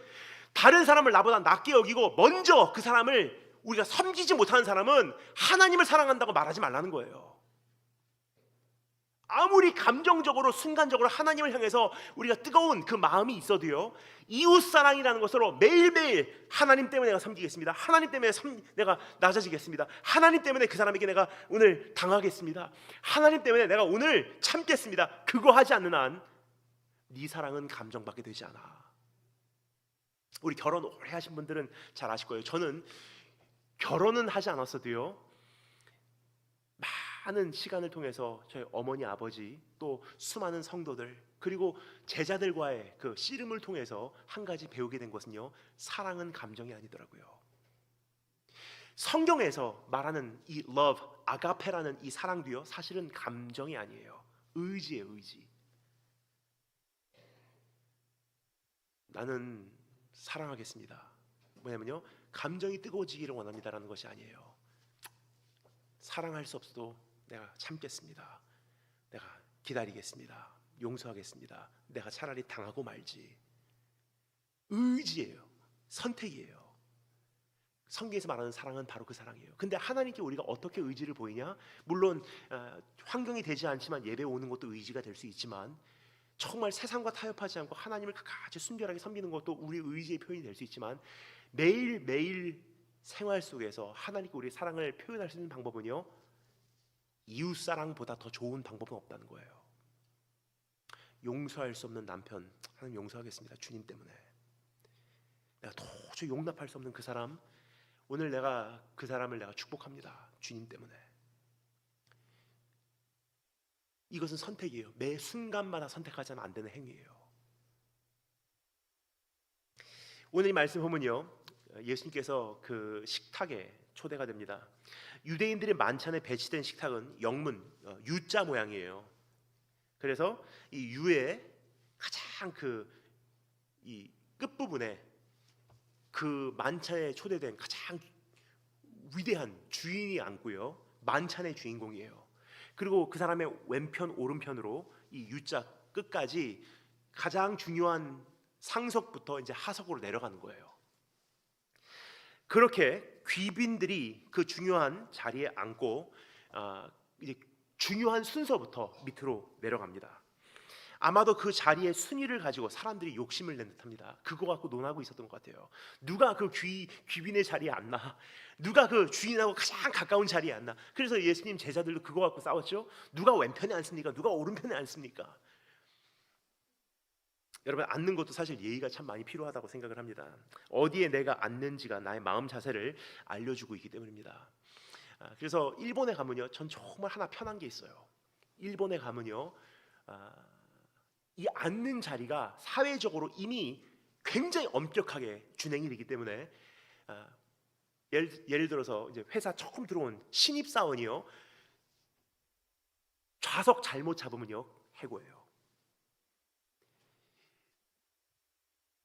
다른 사람을 나보다 낮게 여기고 먼저 그 사람을 우리가 섬기지 못하는 사람은 하나님을 사랑한다고 말하지 말라는 거예요. 아무리 감정적으로 순간적으로 하나님을 향해서 우리가 뜨거운 그 마음이 있어도요, 이웃사랑이라는 것으로 매일매일 하나님 때문에 내가 섬기겠습니다. 하나님 때문에 내가 낮아지겠습니다. 하나님 때문에 그 사람에게 내가 오늘 당하겠습니다. 하나님 때문에 내가 오늘 참겠습니다. 그거 하지 않는 한 네 사랑은 감정받게 되지 않아. 우리 결혼 오래 하신 분들은 잘 아실 거예요. 저는 결혼은 하지 않았어도요, 많은 시간을 통해서 저희 어머니, 아버지, 또 수많은 성도들, 그리고 제자들과의 그 씨름을 통해서 한 가지 배우게 된 것은요, 사랑은 감정이 아니더라고요. 성경에서 말하는 이 love, 아가페라는 이 사랑도요, 사실은 감정이 아니에요. 의지예요, 의지. 나는 사랑하겠습니다. 뭐냐면요, 감정이 뜨거워지기를 원합니다라는 것이 아니에요. 사랑할 수 없어도 내가 참겠습니다. 내가 기다리겠습니다. 용서하겠습니다. 내가 차라리 당하고 말지. 의지예요. 선택이에요. 성경에서 말하는 사랑은 바로 그 사랑이에요. 근데 하나님께 우리가 어떻게 의지를 보이냐? 물론 환경이 되지 않지만 예배 오는 것도 의지가 될 수 있지만, 정말 세상과 타협하지 않고 하나님을 끝까지 순결하게 섬기는 것도 우리 의지의 표현이 될 수 있지만, 매일매일 생활 속에서 하나님께 우리의 사랑을 표현할 수 있는 방법은요, 이웃 사랑보다 더 좋은 방법은 없다는 거예요. 용서할 수 없는 남편, 하나님 용서하겠습니다. 주님 때문에. 내가 도저히 용납할 수 없는 그 사람, 오늘 내가 그 사람을 내가 축복합니다. 주님 때문에. 이것은 선택이에요. 매 순간마다 선택하지 않으면 안 되는 행위예요. 오늘 이 말씀 보면요, 예수님께서 그 식탁에 초대가 됩니다. 유대인들의 만찬에 배치된 식탁은 영문 U자 모양이에요. 그래서 이 U의 가장 이 끝부분에 그 만찬에 초대된 가장 위대한 주인이 앉고요, 만찬의 주인공이에요. 그리고 그 사람의 왼편 오른편으로 이 U자 끝까지 가장 중요한 상석부터 이제 하석으로 내려가는 거예요. 그렇게 귀빈들이 그 중요한 자리에 앉고 이제 중요한 순서부터 밑으로 내려갑니다. 아마도 그 자리의 순위를 가지고 사람들이 욕심을 낸 듯합니다. 그거 갖고 논하고 있었던 것 같아요. 누가 그 귀빈의 자리에 앉나? 누가 그 주인하고 가장 가까운 자리에 앉나? 그래서 예수님 제자들도 그거 갖고 싸웠죠. 누가 왼편에 앉습니까? 누가 오른편에 앉습니까? 여러분, 앉는 것도 사실 예의가 참 많이 필요하다고 생각을 합니다. 어디에 내가 앉는지가 나의 마음 자세를 알려주고 있기 때문입니다. 그래서 일본에 가면요, 전 정말 하나 편한 게 있어요. 일본에 가면요, 이 앉는 자리가 사회적으로 이미 굉장히 엄격하게 준행이 되기 때문에 예를 들어서 이제 회사 처음 들어온 신입 사원이요, 좌석 잘못 잡으면요 해고예요.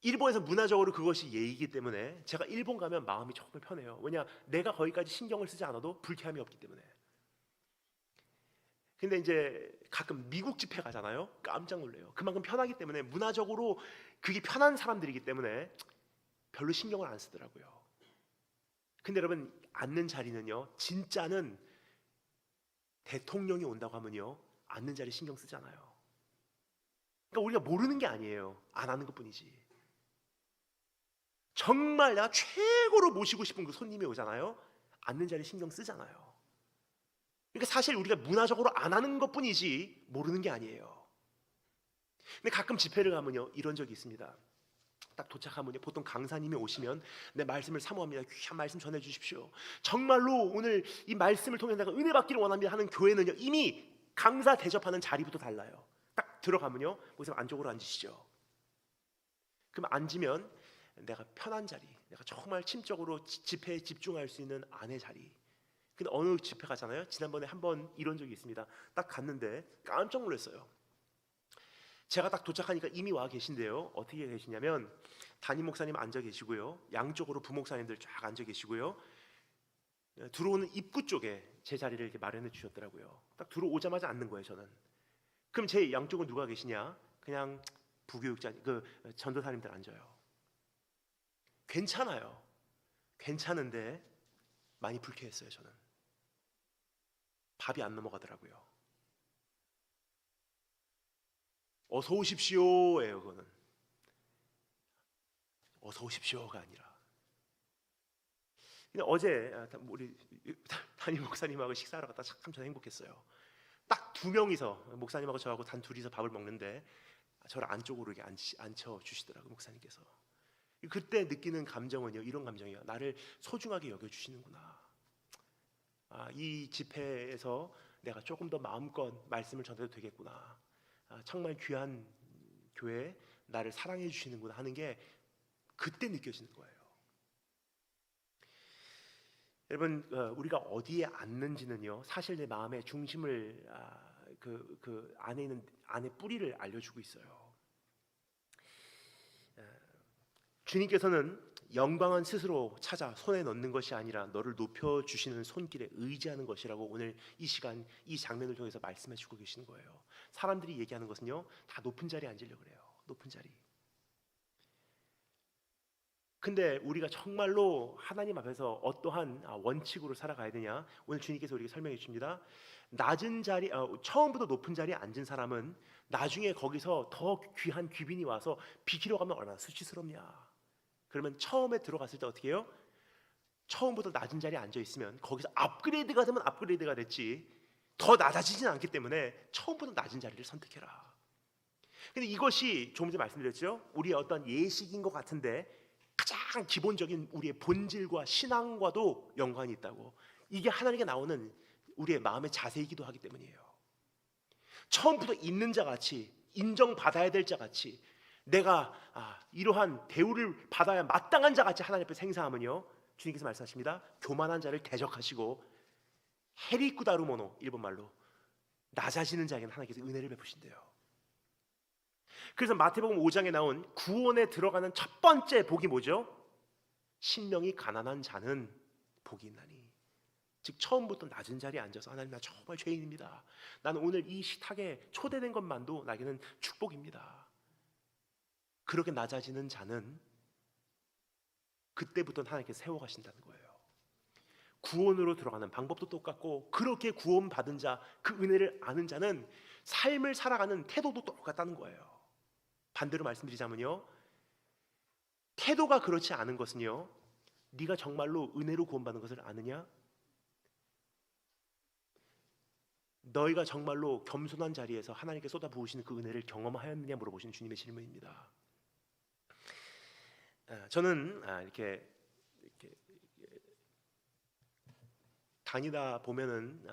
일본에서 문화적으로 그것이 예의이기 때문에 제가 일본 가면 마음이 조금 편해요. 왜냐, 내가 거기까지 신경을 쓰지 않아도 불쾌함이 없기 때문에. 근데 이제 가끔 미국 집회 가잖아요. 깜짝 놀래요. 그만큼 편하기 때문에, 문화적으로 그게 편한 사람들이기 때문에 별로 신경을 안 쓰더라고요. 근데 여러분, 앉는 자리는요, 진짜는 대통령이 온다고 하면요, 앉는 자리 신경 쓰잖아요. 그러니까 우리가 모르는 게 아니에요. 안 하는 것뿐이지. 정말 내가 최고로 모시고 싶은 그 손님이 오잖아요. 앉는 자리 신경 쓰잖아요. 그러니까 사실 우리가 문화적으로 안 하는 것뿐이지 모르는 게 아니에요. 근데 가끔 집회를 가면요, 이런 적이 있습니다. 딱 도착하면요, 보통 강사님이 오시면 내 말씀을 사모합니다. 귀한 말씀 전해 주십시오. 정말로 오늘 이 말씀을 통해 내가 은혜 받기를 원합니다 하는 교회는요, 이미 강사 대접하는 자리부터 달라요. 딱 들어가면요, 목사님 안쪽으로 앉으시죠. 그럼 앉으면 내가 편한 자리, 내가 정말 침적으로 집회에 집중할 수 있는 안의 자리. 근데 어느 집회 가잖아요. 지난번에 한번 이런 적이 있습니다. 딱 갔는데 깜짝 놀랐어요. 제가 딱 도착하니까 이미 와 계신데요, 어떻게 계시냐면 담임 목사님 앉아 계시고요, 양쪽으로 부목사님들 쫙 앉아 계시고요, 들어오는 입구 쪽에 제 자리를 이렇게 마련해 주셨더라고요. 딱 들어오자마자 앉는 거예요, 저는. 그럼 제 양쪽은 누가 계시냐? 그냥 부교육자, 그 전도사님들 앉아요. 괜찮아요. 괜찮은데 많이 불쾌했어요. 저는 밥이 안 넘어가더라고요. 어서 오십시오예요. 그거는 어서 오십시오가 아니라. 근데 어제 우리 담임 목사님하고 식사하러 갔다 참 저는 행복했어요. 딱 두 명이서, 목사님하고 저하고 단 둘이서 밥을 먹는데 저를 안쪽으로 이렇게 앉혀 주시더라고요, 목사님께서. 그때 느끼는 감정은요, 이런 감정이에요. 나를 소중하게 여겨주시는구나. 이 집회에서 내가 조금 더 마음껏 말씀을 전해도 되겠구나. 정말 귀한 교회, 나를 사랑해 주시는구나 하는 게 그때 느껴지는 거예요. 여러분, 우리가 어디에 앉는지는요, 사실 내 마음의 중심을, 그 안에 있는 안의 뿌리를 알려주고 있어요. 주님께서는 영광은 스스로 찾아 손에 넣는 것이 아니라 너를 높여주시는 손길에 의지하는 것이라고 오늘 이 시간, 이 장면을 통해서 말씀해 주고 계시는 거예요. 사람들이 얘기하는 것은요, 다 높은 자리에 앉으려고 그래요. 높은 자리. 근데 우리가 정말로 하나님 앞에서 어떠한 원칙으로 살아가야 되냐? 오늘 주님께서 우리에게 설명해 주십니다. 낮은 자리, 처음부터 높은 자리에 앉은 사람은 나중에 거기서 더 귀한 귀빈이 와서 비키러 가면 얼마나 수치스럽냐. 그러면 처음에 들어갔을 때 어떻게 해요? 처음부터 낮은 자리에 앉아 있으면 거기서 업그레이드가 되면 업그레이드가 됐지 더 낮아지진 않기 때문에 처음부터 낮은 자리를 선택해라. 근데 이것이 조금 전에 말씀드렸죠. 우리의 어떤 예식인 것 같은데 가장 기본적인 우리의 본질과 신앙과도 연관이 있다고. 이게 하나님께 나오는 우리의 마음의 자세이기도 하기 때문이에요. 처음부터 있는 자 같이 인정받아야 될 자 같이 내가 이러한 대우를 받아야 마땅한 자 같이 하나님 앞에 생사하면요, 주님께서 말씀하십니다. 교만한 자를 대적하시고 헤리쿠다루모노, 일본말로 낮아지는 자에게는 하나님께서 은혜를 베푸신대요. 그래서 마태복음 5장에 나온 구원에 들어가는 첫 번째 복이 뭐죠? 심령이 가난한 자는 복이 있나니. 즉 처음부터 낮은 자리에 앉아서 하나님, 나 정말 죄인입니다. 나는 오늘 이 식탁에 초대된 것만도 나에게는 축복입니다. 그렇게 낮아지는 자는 그때부터 하나님께서 세워가신다는 거예요. 구원으로 들어가는 방법도 똑같고, 그렇게 구원받은 자, 그 은혜를 아는 자는 삶을 살아가는 태도도 똑같다는 거예요. 반대로 말씀드리자면요, 태도가 그렇지 않은 것은요, 네가 정말로 은혜로 구원받는 것을 아느냐? 너희가 정말로 겸손한 자리에서 하나님께 쏟아부으시는 그 은혜를 경험하였느냐 물어보시는 주님의 질문입니다. 저는 이렇게 다니다 보면은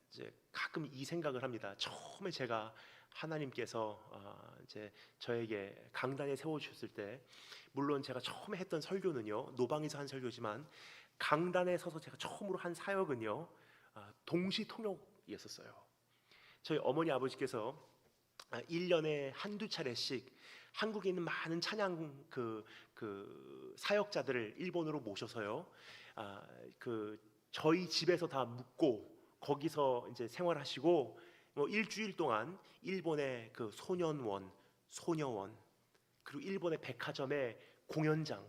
이제 가끔 이 생각을 합니다. 처음에 제가 하나님께서 이제 저에게 강단에 세워주셨을 때, 물론 제가 처음에 했던 설교는요, 노방에서 한 설교지만 강단에 서서 제가 처음으로 한 사역은요, 동시 통역이었어요. 저희 어머니 아버지께서 1년에 한두 차례씩 한국에 있는 많은 찬양 그 사역자들을 일본으로 모셔서요, 저희 집에서 다 묵고 거기서 이제 생활하시고, 뭐 일주일 동안 일본의 그 소년원, 소녀원, 그리고 일본의 백화점의 공연장,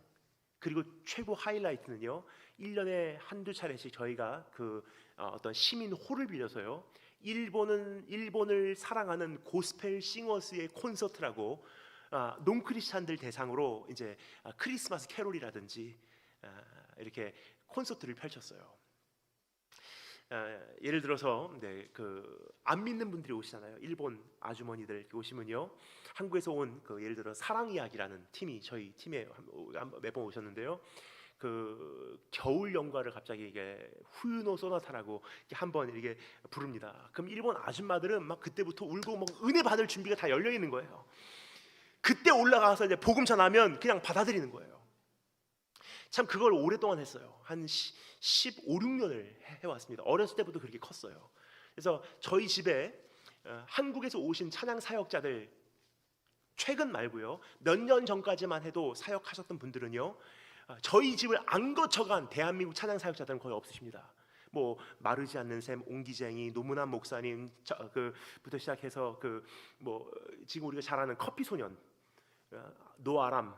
그리고 최고 하이라이트는요, 1년에 한두 차례씩 저희가 어떤 시민 홀을 빌려서요, 일본을 사랑하는 고스펠 싱어스의 콘서트라고 논크리스찬들 대상으로 이제 크리스마스 캐롤이라든지 이렇게 콘서트를 펼쳤어요. 예를 들어서 안 믿는 분들이 오시잖아요. 일본 아주머니들 오시면요, 한국에서 온 예를 들어 사랑 이야기라는 팀이 저희 팀에 몇 번 오셨는데요. 겨울 연가를 갑자기 이게 후유노 소나타라고 한번 이렇게 부릅니다. 그럼 일본 아줌마들은 막 그때부터 울고 막 은혜 받을 준비가 다 열려 있는 거예요. 그때 올라가서 이제 복음 전하면 그냥 받아들이는 거예요. 참 그걸 오랫동안 했어요. 한 15, 16년을 해왔습니다. 어렸을 때부터 그렇게 컸어요. 그래서 저희 집에 한국에서 오신 찬양 사역자들, 최근 말고요, 몇 년 전까지만 해도 사역하셨던 분들은요, 저희 집을 안 거쳐간 대한민국 찬양 사역자들은 거의 없으십니다. 뭐 마르지 않는 샘 옹기쟁이 노문환 목사님 부터 시작해서 뭐 지금 우리가 잘 아는 커피 소년 노아람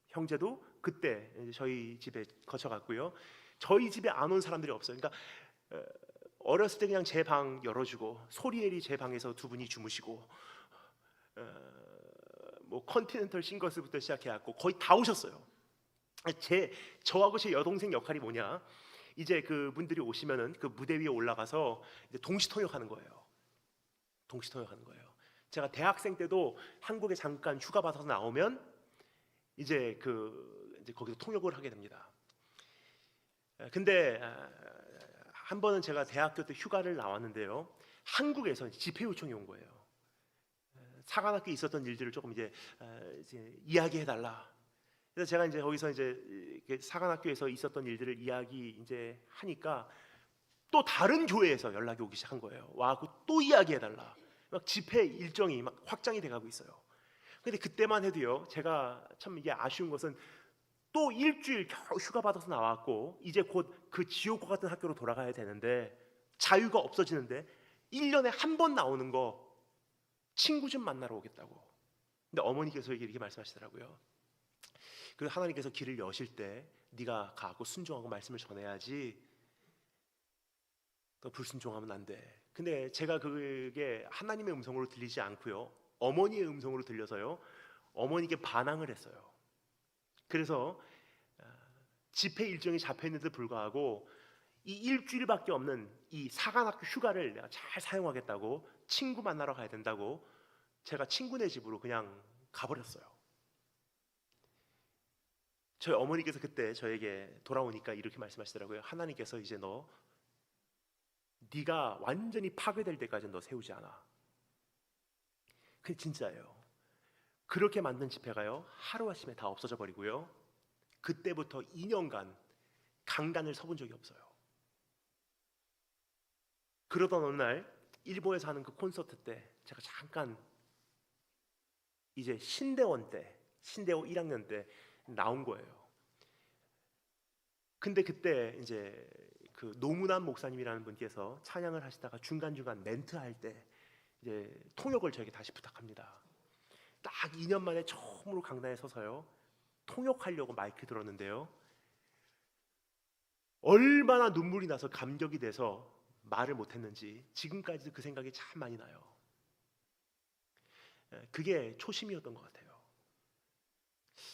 형제도 그때 저희 집에 거쳐갔고요. 저희 집에 안 온 사람들이 없어요. 그러니까 어렸을 때 그냥 제 방 열어주고 소리엘이 제 방에서 두 분이 주무시고, 뭐 컨티넨털 싱거스부터 시작해갖고 거의 다 오셨어요. 저하고 제 여동생 역할이 뭐냐? 이제 그분들이 오시면은 그 무대 위에 올라가서 이제 동시통역하는 거예요. 동시통역하는 거예요. 제가 대학생 때도 한국에 잠깐 휴가 받아서 나오면 이제 거기서 통역을 하게 됩니다. 근데 한 번은 제가 대학교 때 휴가를 나왔는데요, 한국에서 집회 요청이 온 거예요. 사관학교에 있었던 일들을 조금 이제 이야기해달라. 그래서 제가 이제 거기서 이제 사관학교에서 있었던 일들을 이야기 이제 하니까 또 다른 교회에서 연락이 오기 시작한 거예요. 와고 또 이야기해달라. 막 집회 일정이 막 확장이 돼가고 있어요. 근데 그때만 해도요, 제가 참 이게 아쉬운 것은 또 일주일 겨우 휴가 받아서 나왔고 이제 곧 그 지옥과 같은 학교로 돌아가야 되는데 자유가 없어지는데 1년에 한 번 나오는 거 친구 좀 만나러 오겠다고. 근데 어머니께서 이렇게 말씀하시더라고요. 그리고 하나님께서 길을 여실 때 네가 가고 순종하고 말씀을 전해야지, 너 불순종하면 안 돼. 근데 제가 그게 하나님의 음성으로 들리지 않고요, 어머니의 음성으로 들려서요, 어머니께 반항을 했어요. 그래서 집회 일정이 잡혀 있는데도 불구하고 이 일주일밖에 없는 이 사관학교 휴가를 내가 잘 사용하겠다고 친구 만나러 가야 된다고 제가 친구네 집으로 그냥 가버렸어요. 저희 어머니께서 그때 저에게 돌아오니까 이렇게 말씀하시더라고요. 하나님께서 이제 네가 완전히 파괴될 때까지 너 세우지 않아. 그게 진짜예요. 그렇게 만든 집회가요 하루아침에 다 없어져 버리고요, 그때부터 2년간 강단을 서본 적이 없어요. 그러던 어느 날 일본에서 하는 그 콘서트 때 제가 잠깐 이제 신대원 1학년 때 나온 거예요. 근데 그때 이제 그 노문환 목사님이라는 분께서 찬양을 하시다가 중간중간 멘트할 때 이제 통역을 저에게 다시 부탁합니다. 딱 2년 만에 처음으로 강단에 서서요 통역하려고 마이크 들었는데요, 얼마나 눈물이 나서 감격이 돼서 말을 못했는지 지금까지도 그 생각이 참 많이 나요. 그게 초심이었던 것 같아요.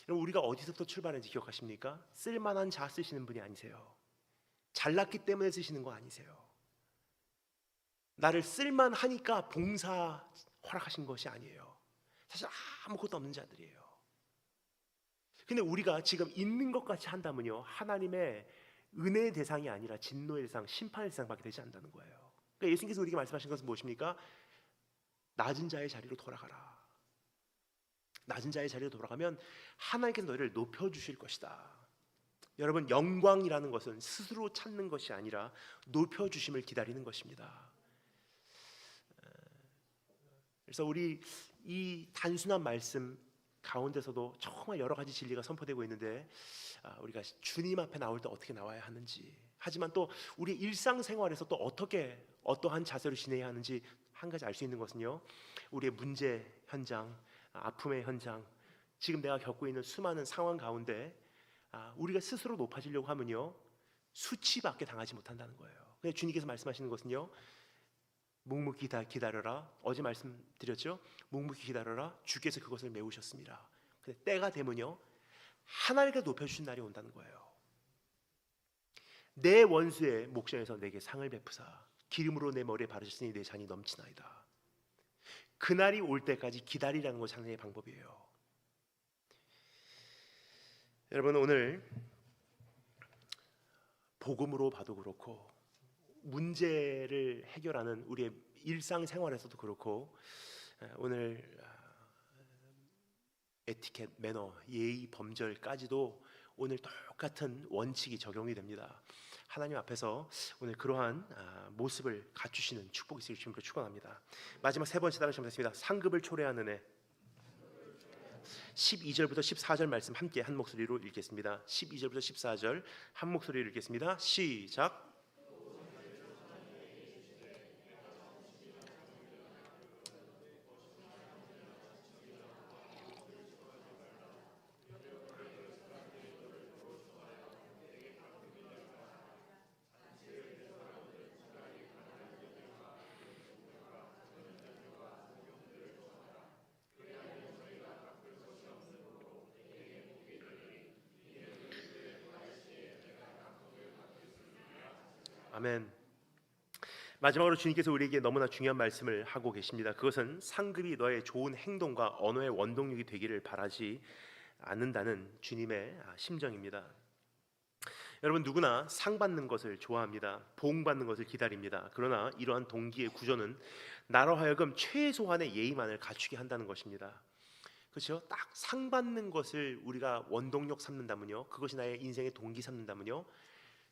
우리가 어디서부터 출발했는지 기억하십니까? 쓸만한 자 쓰시는 분이 아니세요. 잘났기 때문에 쓰시는 거 아니세요. 나를 쓸만하니까 봉사 허락하신 것이 아니에요. 사실 아무것도 없는 자들이에요. 근데 우리가 지금 있는 것 같이 한다면요 하나님의 은혜의 대상이 아니라 진노의 대상, 심판의 대상밖에 되지 않는다는 거예요. 그러니까 예수님께서 우리에게 말씀하신 것은 무엇입니까? 낮은 자의 자리로 돌아가라. 낮은 자의 자리로 돌아가면 하나님께서 너희를 높여주실 것이다. 여러분, 영광이라는 것은 스스로 찾는 것이 아니라 높여주심을 기다리는 것입니다. 그래서 우리 이 단순한 말씀 가운데서도 정말 여러 가지 진리가 선포되고 있는데, 우리가 주님 앞에 나올 때 어떻게 나와야 하는지, 하지만 또 우리 일상생활에서 또 어떻게 어떠한 자세로 지내야 하는지 한 가지 알 수 있는 것은요, 우리의 문제 현장, 아픔의 현장, 지금 내가 겪고 있는 수많은 상황 가운데 우리가 스스로 높아지려고 하면요 수치밖에 당하지 못한다는 거예요. 근데 주님께서 말씀하시는 것은요, 묵묵히 기다려라. 어제 말씀드렸죠? 묵묵히 기다려라. 주께서 그것을 메우셨습니다. 근데 때가 되면요 하나님께 높여주신 날이 온다는 거예요. 내 원수의 목전에서 내게 상을 베푸사 기름으로 내 머리에 바르셨으니 내 잔이 넘치나이다. 그날이 올 때까지 기다리라는 것이 하나님의 방법이에요. 여러분, 오늘 복음으로 봐도 그렇고 문제를 해결하는 우리의 일상생활에서도 그렇고, 오늘 에티켓, 매너, 예의, 범절까지도 오늘 똑같은 원칙이 적용이 됩니다. 하나님 앞에서 오늘 그러한 모습을 갖추시는 축복이 있을 주님으로 축원합니다. 마지막 세 번째 따라 시작하겠습니다. 상급을 초래하는 애. 12절부터 14절 말씀 함께 한 목소리로 읽겠습니다. 12절부터 14절 한 목소리로 읽겠습니다. 시작. 아멘. 마지막으로 주님께서 우리에게 너무나 중요한 말씀을 하고 계십니다. 그것은 상급이 너의 좋은 행동과 언어의 원동력이 되기를 바라지 않는다는 주님의 심정입니다. 여러분, 누구나 상 받는 것을 좋아합니다. 보응 받는 것을 기다립니다. 그러나 이러한 동기의 구조는 나로 하여금 최소한의 예의만을 갖추게 한다는 것입니다. 그렇죠? 딱 상 받는 것을 우리가 원동력 삼는다면요, 그것이 나의 인생의 동기 삼는다면요,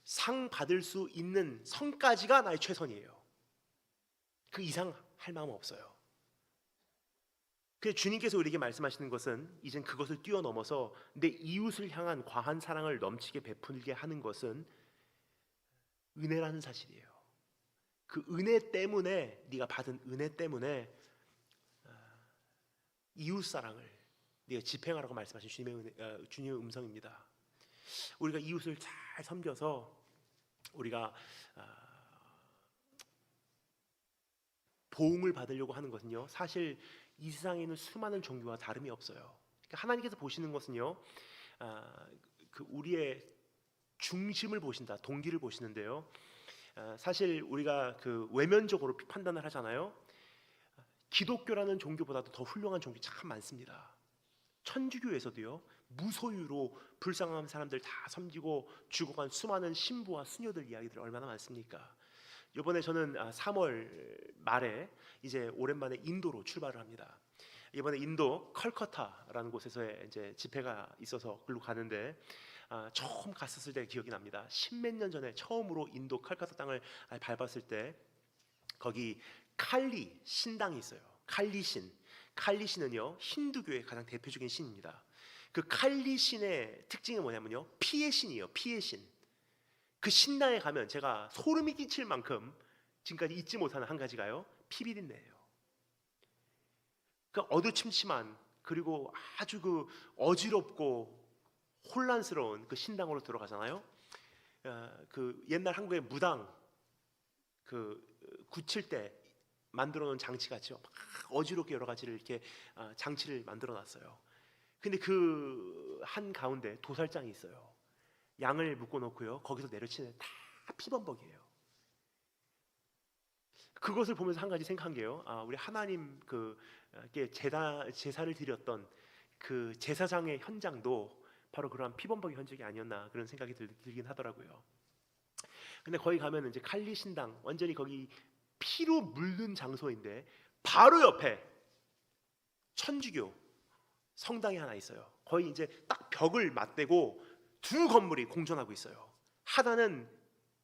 상 받을 수 있는 선까지가 나의 최선이에요. 그 이상 할 마음 없어요. 그래서 주님께서 우리에게 말씀하시는 것은 이젠 그것을 뛰어넘어서 내 이웃을 향한 과한 사랑을 넘치게 베풀게 하는 것은 은혜라는 사실이에요. 그 은혜 때문에, 네가 받은 은혜 때문에 이웃 사랑을 네가 집행하라고 말씀하신 주님의 음성입니다. 우리가 이웃을 잘 섬겨서 우리가 보응을 받으려고 하는 것은요, 사실 이 세상에 있는 수많은 종교와 다름이 없어요. 그러니까 하나님께서 보시는 것은요, 그 우리의 중심을 보신다, 동기를 보시는데요. 사실 우리가 그 외면적으로 판단을 하잖아요. 기독교라는 종교보다도 더 훌륭한 종교 참 많습니다. 천주교에서도요, 무소유로 불쌍한 사람들 다 섬기고 죽어간 수많은 신부와 수녀들 이야기들 얼마나 많습니까? 이번에 저는 3월 말에 이제 오랜만에 인도로 출발을 합니다. 이번에 인도 컬커타라는 곳에서 이제 집회가 있어서 글로 가는데, 처음 갔었을 때 기억이 납니다. 십몇 년 전에 처음으로 인도 컬커타 땅을 밟았을 때 거기 칼리 신당이 있어요. 칼리 신은요, 힌두교의 가장 대표적인 신입니다. 그 칼리 신의 특징이 뭐냐면요, 피의 신이에요. 피의 신. 그 신당에 가면 제가 소름이 끼칠 만큼 지금까지 잊지 못하는 한 가지가요, 피비린내예요. 그 어두침침한, 그리고 아주 그 어지럽고 혼란스러운 그 신당으로 들어가잖아요. 그 옛날 한국의 무당 그 굳힐 때 만들어 놓은 장치 같죠. 막 어지럽게 여러 가지를 이렇게 장치를 만들어 놨어요. 근데 그 한 가운데 도살장이 있어요. 양을 묶어 놓고요, 거기서 내려치는 다 피범벅이에요. 그것을 보면서 한 가지 생각한 게요, 우리 하나님 제사를 드렸던 그 제사장의 현장도 바로 그러한 피범벅의 현장이 아니었나, 그런 생각이 들긴 하더라고요. 근데 거기 가면 이제 칼리 신당, 완전히 거기 피로 물든 장소인데 바로 옆에 천주교 성당이 하나 있어요. 거의 이제 딱 벽을 맞대고 두 건물이 공존하고 있어요. 하나는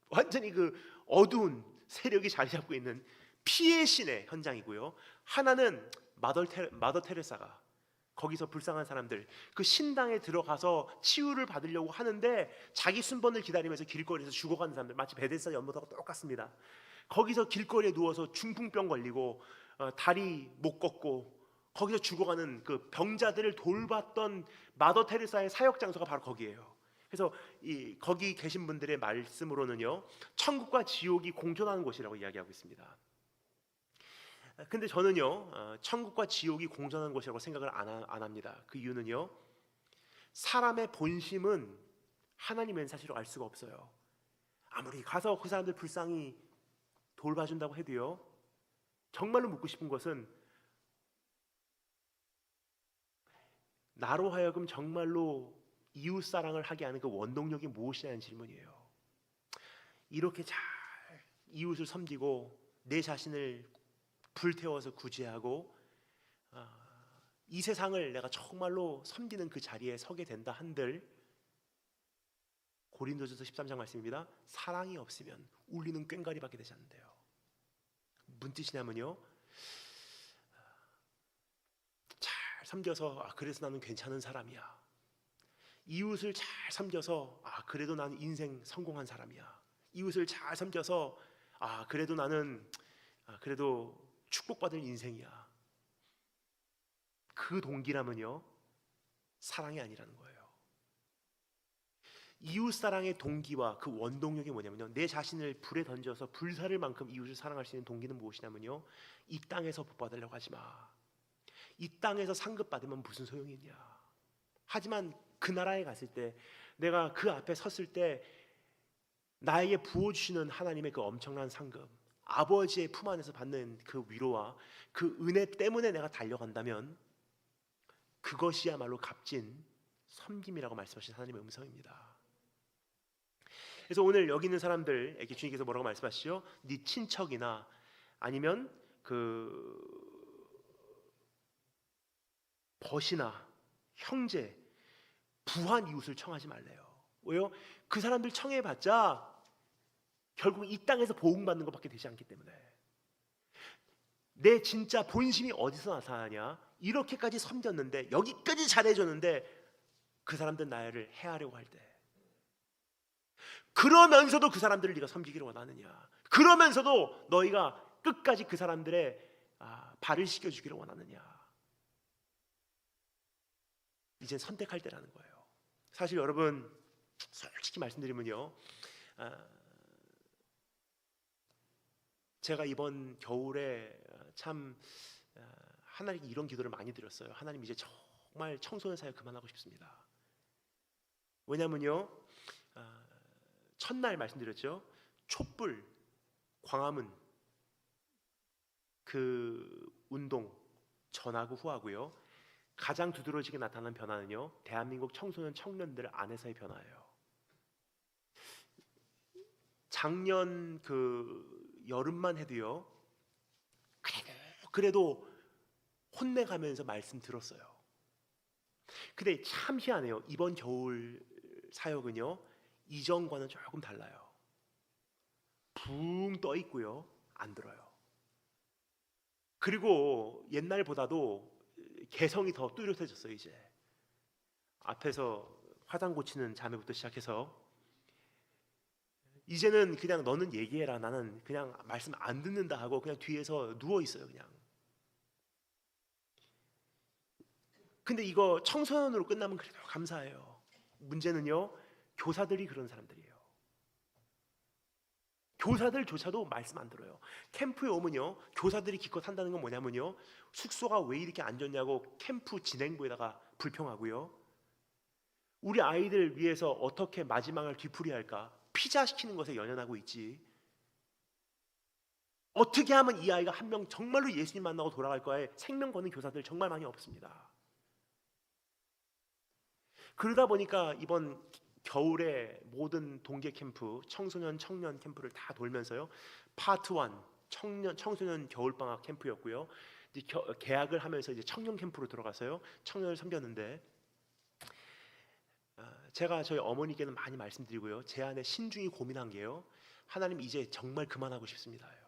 완전히 그 어두운 세력이 자리 잡고 있는 피의 신의 현장이고요, 하나는 마더 테레사가 거기서 불쌍한 사람들, 그 신당에 들어가서 치유를 받으려고 하는데 자기 순번을 기다리면서 길거리에서 죽어가는 사람들, 마치 베데스다 연못하고 똑같습니다. 거기서 길거리에 누워서 중풍병 걸리고 다리 못 걷고 거기서 죽어가는 그 병자들을 돌봤던 마더 테레사의 사역 장소가 바로 거기예요. 그래서 거기 계신 분들의 말씀으로는요, 천국과 지옥이 공존하는 곳이라고 이야기하고 있습니다. 근데 저는요, 천국과 지옥이 공존하는 곳이라고 생각을 안 합니다. 그 이유는요, 사람의 본심은 하나님은 사실 알 수가 없어요. 아무리 가서 그 사람들 불쌍히 돌봐준다고 해도요, 정말로 묻고 싶은 것은 나로 하여금 정말로 이웃 사랑을 하게 하는 그 원동력이 무엇이냐는 질문이에요. 이렇게 잘 이웃을 섬기고 내 자신을 불태워서 구제하고 이 세상을 내가 정말로 섬기는 그 자리에 서게 된다 한들, 고린도전서 13장 말씀입니다. 사랑이 없으면 울리는 꽹과리밖에 되지 않는데요. 무슨 뜻이냐면요, 잘 섬겨서 그래서 나는 괜찮은 사람이야, 이웃을 잘 섬겨서 그래도 나는 인생 성공한 사람이야, 이웃을 잘 섬겨서 그래도 나는 그래도 축복받을 인생이야, 그 동기라면요, 사랑이 아니라는 거예요. 이웃사랑의 동기와 그 원동력이 뭐냐면요, 내 자신을 불에 던져서 불살을 만큼 이웃을 사랑할 수 있는 동기는 무엇이냐면요, 이 땅에서 복받으려고 하지 마. 이 땅에서 상급받으면 무슨 소용이 있냐. 하지만 그 나라에 갔을 때, 내가 그 앞에 섰을 때 나에게 부어주시는 하나님의 그 엄청난 상급, 아버지의 품 안에서 받는 그 위로와 그 은혜 때문에 내가 달려간다면 그것이야말로 값진 섬김이라고 말씀하신 하나님의 음성입니다. 그래서 오늘 여기 있는 사람들에게 주님께서 뭐라고 말씀하시죠? 네 친척이나 아니면 그 벗이나 형제, 부한 이웃을 청하지 말래요. 왜요? 그 사람들 청해봤자 결국 이 땅에서 보응받는 것밖에 되지 않기 때문에. 내 진짜 본심이 어디서 나타나냐? 이렇게까지 섬겼는데, 여기까지 잘해줬는데 그 사람들 나를 해하려고 할 때, 그러면서도 그 사람들을 네가 섬기기를 원하느냐? 그러면서도 너희가 끝까지 그 사람들의 발을 씻겨주기를 원하느냐? 이젠 선택할 때라는 거예요. 사실 여러분, 솔직히 말씀드리면요, 제가 이번 겨울에 참 하나님께 이런 기도를 많이 드렸어요. 하나님, 이제 정말 청소년 사역 그만하고 싶습니다. 왜냐면요, 첫날 말씀드렸죠. 촛불, 광화문 그 운동 전하고 후하고요. 가장 두드러지게 나타난 변화는요, 대한민국 청소년 청년들 안에서의 변화예요. 작년 그 여름만 해도요, 그래도 혼내가면서 말씀 들었어요. 근데 참 희한해요. 이번 겨울 사역은요, 이전과는 조금 달라요. 붕 떠 있고요, 안 들어요. 그리고 옛날보다도 개성이 더 뚜렷해졌어요. 이제 앞에서 화장 고치는 자매부터 시작해서 이제는 그냥 너는 얘기해라, 나는 그냥 말씀 안 듣는다 하고 그냥 뒤에서 누워 있어요. 그냥. 근데 이거 청소년으로 끝나면 그래도 감사해요. 문제는요, 교사들이 그런 사람들이에요. 교사들조차도 말씀 안 들어요. 캠프에 오면요, 교사들이 기껏 한다는 건 뭐냐면요, 숙소가 왜 이렇게 안 좋냐고 캠프 진행부에다가 불평하고요, 우리 아이들 위해서 어떻게 마지막을 뒤풀이할까 피자 시키는 것에 연연하고 있지, 어떻게 하면 이 아이가 한 명 정말로 예수님 만나고 돌아갈 거에 생명 거는 교사들 정말 많이 없습니다. 그러다 보니까 이번 겨울에 모든 동계 캠프, 청소년 청년 캠프를 다 돌면서요, 파트 1 청소년 겨울방학 캠프였고요, 이제 개학을 하면서 이제 청년 캠프로 들어가서요, 청년을 섬겼는데, 제가 저희 어머니께는 많이 말씀드리고요, 제 안에 신중히 고민한 게요, 하나님 이제 정말 그만하고 싶습니다요.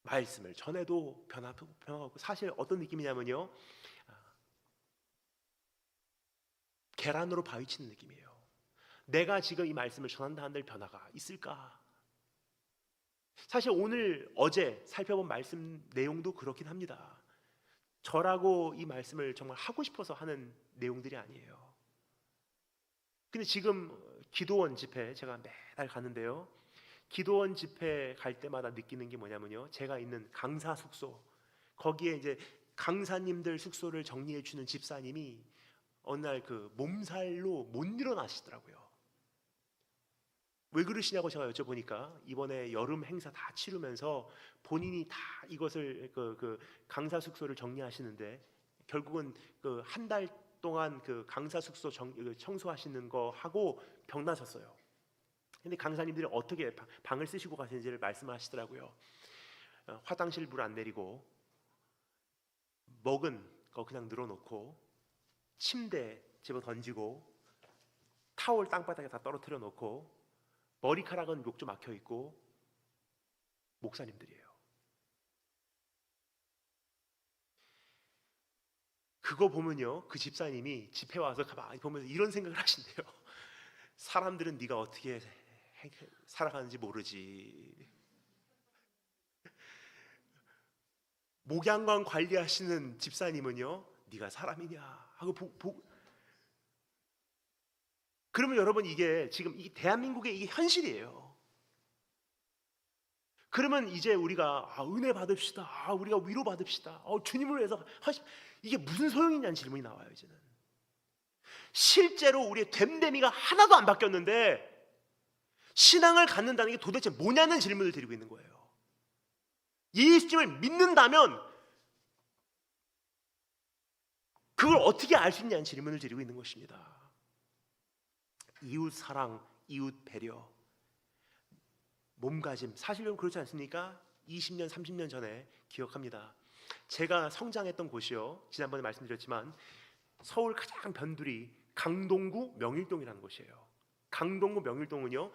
말씀을 전해도 변화하고, 사실 어떤 느낌이냐면요, 계란으로 바위 치는 느낌이에요. 내가 지금 이 말씀을 전한다 한들 변화가 있을까? 사실 오늘 어제 살펴본 말씀 내용도 그렇긴 합니다. 저라고 이 말씀을 정말 하고 싶어서 하는 내용들이 아니에요. 근데 지금 기도원 집회 제가 매달 가는데요, 기도원 집회 갈 때마다 느끼는 게 뭐냐면요, 제가 있는 강사 숙소, 거기에 이제 강사님들 숙소를 정리해 주는 집사님이 어느 날 그 몸살로 못 일어나시더라고요. 왜 그러시냐고 제가 여쭤보니까 이번에 여름 행사 다 치르면서 본인이 다 이것을 그 강사 숙소를 정리하시는데, 결국은 그 한 달 동안 그 강사 숙소 청소하시는 거 하고 병나셨어요. 근데 강사님들이 어떻게 방을 쓰시고 가시는지를 말씀하시더라고요. 화장실 물 안 내리고, 먹은 거 그냥 늘어놓고, 침대 집어 던지고, 타올 땅바닥에 다 떨어뜨려 놓고, 머리카락은 욕조 막혀 있고, 목사님들이에요. 그거 보면요, 그 집사님이 집회 와서 가만히 보면서 이런 생각을 하신대요. 사람들은 네가 어떻게 살아가는지 모르지. 목양관 관리하시는 집사님은요, 네가 사람이냐 하고 그러면 여러분, 이게 지금 이 대한민국의 이게 현실이에요. 그러면 이제 우리가 은혜 받읍시다, 우리가 위로 받읍시다, 주님을 위해서 이게 무슨 소용이냐는 질문이 나와요. 이제는 실제로 우리의 됨됨이가 하나도 안 바뀌었는데 신앙을 갖는다는 게 도대체 뭐냐는 질문을 드리고 있는 거예요. 예수님을 믿는다면 그걸 어떻게 알 수 있냐는 질문을 드리고 있는 것입니다. 이웃 사랑, 이웃 배려, 몸가짐, 사실은 그렇지 않습니까? 20년, 30년 전에 기억합니다. 제가 성장했던 곳이요, 지난번에 말씀드렸지만 서울 가장 변두리 강동구 명일동이라는 곳이에요. 강동구 명일동은요,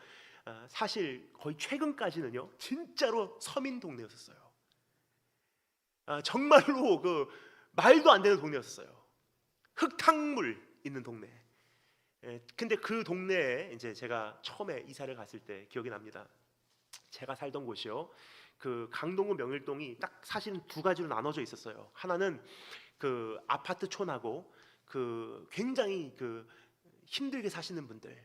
사실 거의 최근까지는요 진짜로 서민 동네였었어요. 정말로 그 말도 안 되는 동네였어요. 흙탕물 있는 동네. 근데 그 동네에 이제 제가 처음에 이사를 갔을 때 기억이 납니다. 제가 살던 곳이요, 그 강동구 명일동이 딱 사실은 두 가지로 나눠져 있었어요. 하나는 그 아파트촌하고 그 굉장히 그 힘들게 사시는 분들,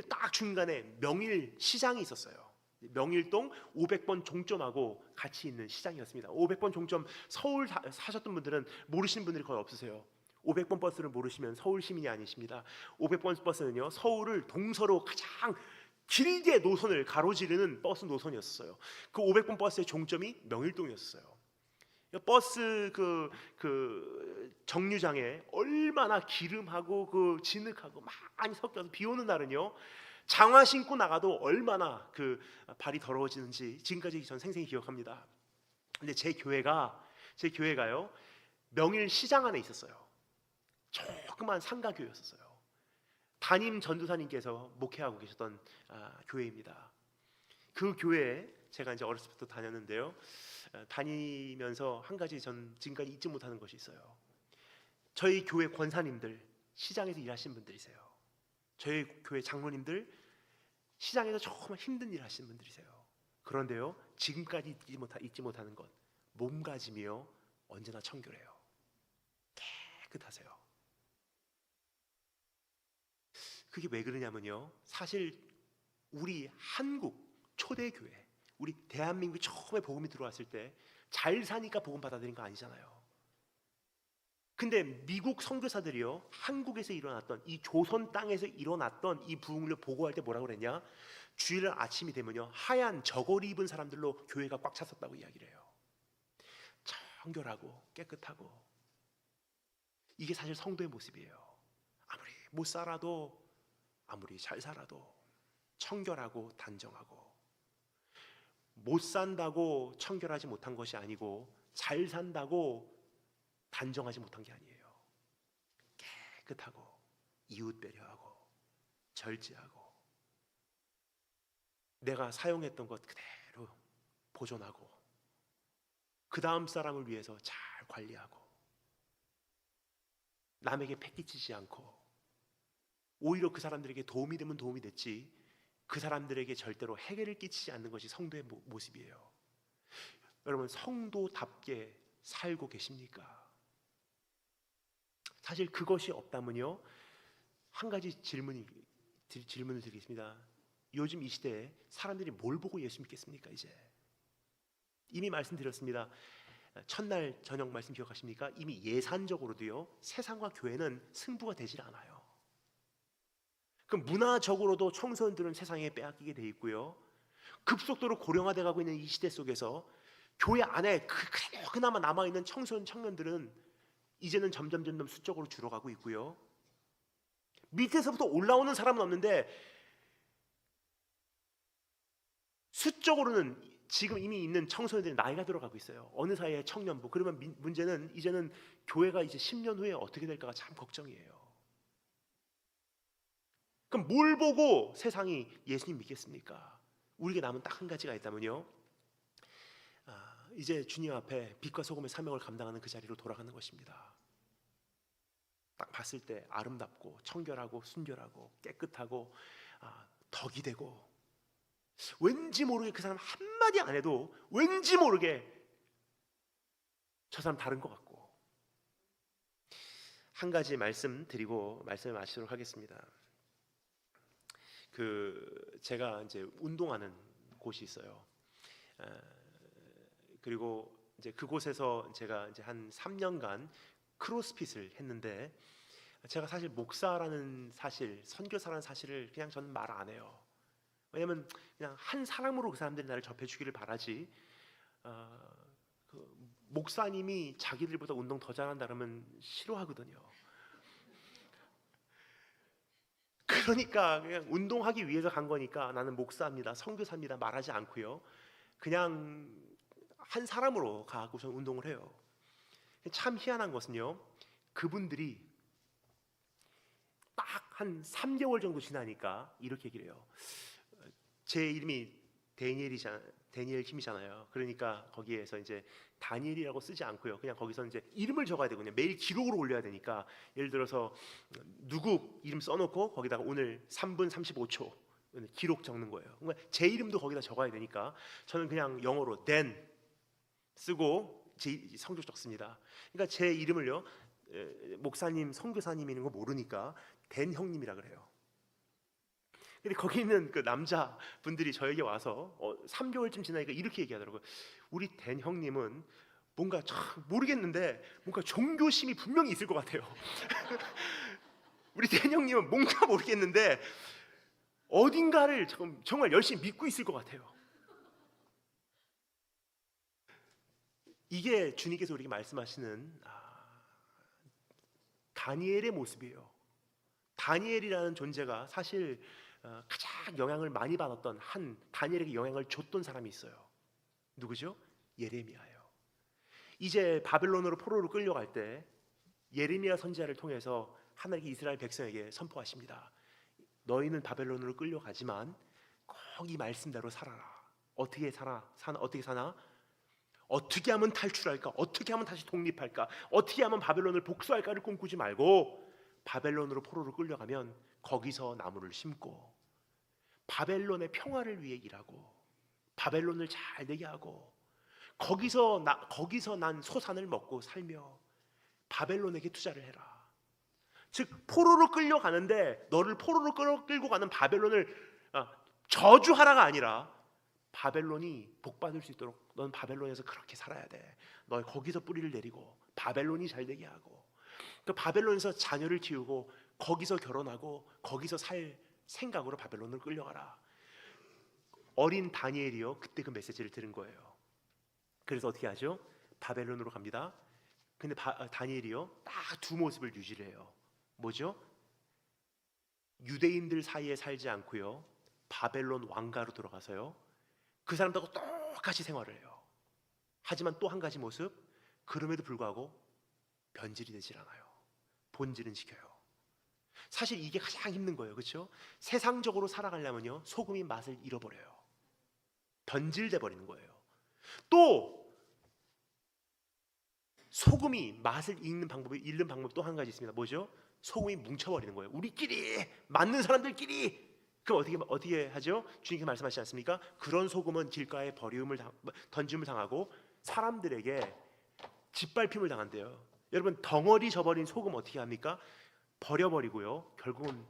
딱 중간에 명일 시장이 있었어요. 명일동 500번 종점하고 같이 있는 시장이었습니다. 500번 종점 서울 사셨던 분들은 모르시는 분들이 거의 없으세요. 500번 버스를 모르시면 서울 시민이 아니십니다. 500번 버스는요, 서울을 동서로 가장 길게 노선을 가로지르는 버스 노선이었어요. 그 500번 버스의 종점이 명일동이었어요. 버스 그 정류장에 얼마나 기름하고 그 진흙하고 많이 섞여서 비 오는 날은요, 장화 신고 나가도 얼마나 그 발이 더러워지는지 지금까지 전 생생히 기억합니다. 근데 제 교회가요, 명일 시장 안에 있었어요. 조그만 상가교회였어요. 담임 전도사님께서 목회하고 계셨던 교회입니다. 그 교회에 제가 이제 어렸을 때부터 다녔는데요. 다니면서 한 가지 전 지금까지 잊지 못하는 것이 있어요. 저희 교회 권사님들 시장에서 일하시는 분들이세요. 저희 교회 장로님들 시장에서 정말 힘든 일 하시는 분들이세요. 그런데요, 지금까지 잊지 못하는 것, 몸가짐이요 언제나 청결해요. 깨끗하세요. 그게 왜 그러냐면요, 사실 우리 한국 초대교회, 우리 대한민국 처음에 복음이 들어왔을 때 잘 사니까 복음 받아들인 거 아니잖아요. 근데 미국 선교사들이요, 한국에서 일어났던 이 조선 땅에서 일어났던 이 부흥을 보고할 때 뭐라고 그랬냐? 주일날 아침이 되면요, 하얀 저고리 입은 사람들로 교회가 꽉 찼었다고 이야기를 해요. 청결하고 깨끗하고. 이게 사실 성도의 모습이에요. 아무리 못 살아도, 아무리 잘 살아도 청결하고 단정하고. 못 산다고 청결하지 못한 것이 아니고 잘 산다고 단정하지 못한 게 아니에요. 깨끗하고 이웃 배려하고 절제하고 내가 사용했던 것 그대로 보존하고 그 다음 사람을 위해서 잘 관리하고 남에게 패기치지 않고 오히려 그 사람들에게 도움이 되면 도움이 됐지 그 사람들에게 절대로 해괴를 끼치지 않는 것이 성도의 모습이에요. 여러분, 성도답게 살고 계십니까? 사실 그것이 없다면요, 한 가지 질문을 드리겠습니다. 요즘 이 시대에 사람들이 뭘 보고 예수 믿겠습니까? 이제 이미 말씀드렸습니다. 첫날 저녁 말씀 기억하십니까? 이미 예산적으로도요, 세상과 교회는 승부가 되질 않아요. 그 문화적으로도 청소년들은 세상에 빼앗기게 돼 있고요, 급속도로 고령화돼 가고 있는 이 시대 속에서 교회 안에 그나마 남아있는 청년들은 이제는 점점 수적으로 줄어가고 있고요, 밑에서부터 올라오는 사람은 없는데 수적으로는 지금 이미 있는 청소년들이 나이가 들어가고 있어요. 어느 사이에 청년부. 그러면 문제는 이제는 교회가 이제 10년 후에 어떻게 될까가 참 걱정이에요. 그럼 뭘 보고 세상이 예수님 믿겠습니까? 우리에게 남은 딱 한 가지가 있다면요, 이제 주님 앞에 빛과 소금의 사명을 감당하는 그 자리로 돌아가는 것입니다. 딱 봤을 때 아름답고 청결하고 순결하고 깨끗하고 덕이 되고, 왠지 모르게 그 사람 한마디 안 해도 왠지 모르게 저 사람 다른 것 같고. 한 가지 말씀 드리고 말씀을 마치도록 하겠습니다. 제가 이제 운동하는 곳이 있어요. 그리고 이제 그곳에서 제가 이제 한 3년간 크로스핏을 했는데, 제가 사실 목사라는 사실, 선교사라는 사실을 그냥 저는 말 안 해요. 왜냐면 그냥 한 사람으로 그 사람들이 나를 접해주기를 바라지, 그 목사님이 자기들보다 운동 더 잘한다 그러면 싫어하거든요. 그러니까 그냥 운동하기 위해서 간 거니까 나는 목사입니다, 선교사입니다 말하지 않고요, 그냥 한 사람으로 가고 저는 운동을 해요. 참 희한한 것은요, 그분들이 딱 한 3개월 정도 지나니까 이렇게 얘기를 해요. 제 이름이 데니엘 김이잖아요. 그러니까 거기에서 이제 다니엘이라고 쓰지 않고요, 그냥 거기서 이제 이름을 적어야 되거든요. 매일 기록으로 올려야 되니까, 예를 들어서 누구 이름 써놓고 거기다가 오늘 3분 35초 기록 적는 거예요. 그러니까 제 이름도 거기다 적어야 되니까 저는 그냥 영어로 Dan 쓰고 제 성적 적습니다. 그러니까 제 이름을요, 목사님, 선교사님 있는 거 모르니까 댄 형님이라 그래요. 근데 거기 있는 그 남자 분들이 저에게 와서 3개월쯤 지나니까 이렇게 얘기하더라고요. 우리 댄 형님은 뭔가 참 모르겠는데 뭔가 종교심이 분명히 있을 것 같아요. 우리 대형님은 뭔가 모르겠는데 어딘가를 정말 열심히 믿고 있을 것 같아요. 이게 주님께서 우리에게 말씀하시는 다니엘의 모습이에요. 다니엘이라는 존재가 사실 가장 영향을 많이 받았던 다니엘에게 영향을 줬던 사람이 있어요. 누구죠? 예레미야예요. 이제 바벨론으로 포로로 끌려갈 때 예레미야 선지자를 통해서 하나님께 이스라엘 백성에게 선포하십니다. 너희는 바벨론으로 끌려가지만 거기 말씀대로 살아라. 어떻게 사나? 어떻게 하면 탈출할까? 어떻게 하면 다시 독립할까? 어떻게 하면 바벨론을 복수할까를 꿈꾸지 말고 바벨론으로 포로로 끌려가면 거기서 나무를 심고 바벨론의 평화를 위해 일하고 바벨론을 잘 되게 하고 거기서 난 소산을 먹고 살며 바벨론에게 투자를 해라. 즉 포로로 끌려가는데 너를 포로로 끌고 가는 바벨론을 저주하라가 아니라 바벨론이 복받을 수 있도록 넌 바벨론에서 그렇게 살아야 돼. 너 거기서 뿌리를 내리고 바벨론이 잘 되게 하고 그 바벨론에서 자녀를 키우고 거기서 결혼하고 거기서 살 생각으로 바벨론을 끌려가라. 어린 다니엘이요 그때 그 메시지를 들은 거예요. 그래서 어떻게 하죠? 바벨론으로 갑니다. 근데 다니엘이요 딱 두 모습을 유지를 해요. 뭐죠? 유대인들 사이에 살지 않고요 바벨론 왕가로 들어가서요 그 사람들하고 똑같이 생활을 해요. 하지만 또 한 가지 모습, 그럼에도 불구하고 변질이 되질 않아요. 본질은 지켜요. 사실 이게 가장 힘든 거예요. 그렇죠? 세상적으로 살아가려면요 소금이 맛을 잃어버려요. 변질돼 버리는 거예요. 또 소금이 맛을 잃는 방법이 또 한 가지 있습니다. 뭐죠? 소금이 뭉쳐버리는 거예요. 우리끼리 맞는 사람들끼리. 그럼 어떻게 하죠? 주님께서 말씀하시지 않습니까? 그런 소금은 길가에 던짐을 당하고 사람들에게 짓밟힘을 당한대요. 여러분 덩어리 져버린 소금 어떻게 합니까? 버려버리고요. 결국은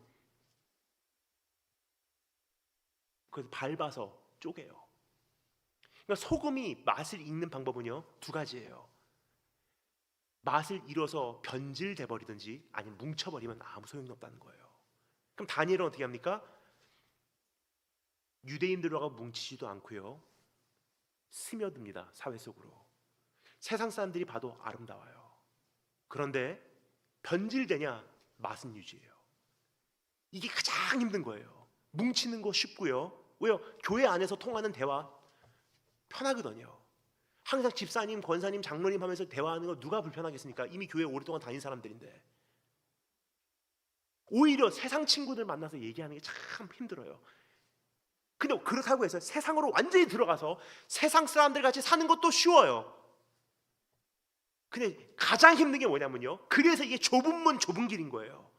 그래서 밟아서 쪼개요. 그러니까 소금이 맛을 잃는 방법은요 두 가지예요. 맛을 잃어서 변질돼 버리든지 아니면 뭉쳐버리면 아무 소용이 없다는 거예요. 그럼 다니엘은 어떻게 합니까? 유대인들하고 뭉치지도 않고요 스며듭니다. 사회 속으로. 세상 사람들이 봐도 아름다워요. 그런데 변질되냐? 맛은 유지해요. 이게 가장 힘든 거예요. 뭉치는 거 쉽고요. 왜요? 교회 안에서 통하는 대화 편하거든요. 항상 집사님, 권사님, 장로님 하면서 대화하는 거 누가 불편하겠습니까? 이미 교회 오랫동안 다닌 사람들인데. 오히려 세상 친구들 만나서 얘기하는 게 참 힘들어요. 근데 그렇다고 해서 세상으로 완전히 들어가서 세상 사람들 같이 사는 것도 쉬워요. 근데 가장 힘든 게 뭐냐면요 그래서 이게 좁은 문 좁은 길인 거예요.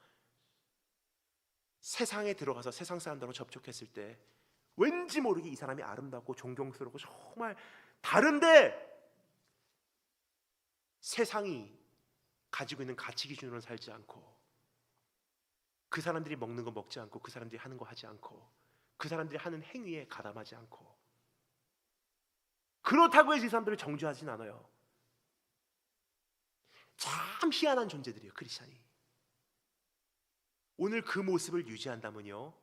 세상에 들어가서 세상 사람들하고 접촉했을 때 왠지 모르게 이 사람이 아름답고 존경스럽고 정말 다른데 세상이 가지고 있는 가치 기준으로 살지 않고 그 사람들이 먹는 거 먹지 않고 그 사람들이 하는 거 하지 않고 그 사람들이 하는 행위에 가담하지 않고 그렇다고 해서 이 사람들을 정죄하진 않아요. 참 희한한 존재들이에요 크리스찬이. 오늘 그 모습을 유지한다면요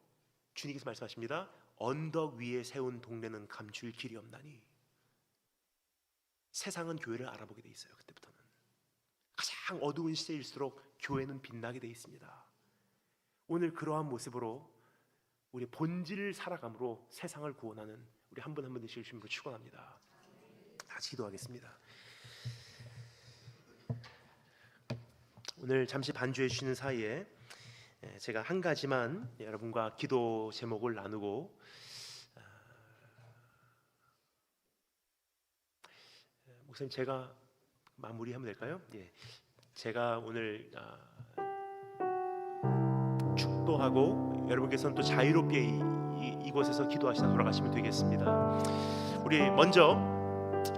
주님께서 말씀하십니다. 언덕 위에 세운 동네는 감출 길이 없나니. 세상은 교회를 알아보게 돼 있어요. 그때부터는 가장 어두운 시대일수록 교회는 빛나게 돼 있습니다. 오늘 그러한 모습으로 우리 본질을 살아감으로 세상을 구원하는 우리 한 분 한 분 되실 주님으로 축원합니다. 같이 기도하겠습니다. 오늘 잠시 반주해 주시는 사이에 제가 한 가지만 여러분과 기도 제목을 나누고 목사님 제가 마무리하면 될까요? 예, 제가 오늘 축도하고 여러분께서는 또 자유롭게 이곳에서 기도하시다 돌아가시면 되겠습니다. 우리 먼저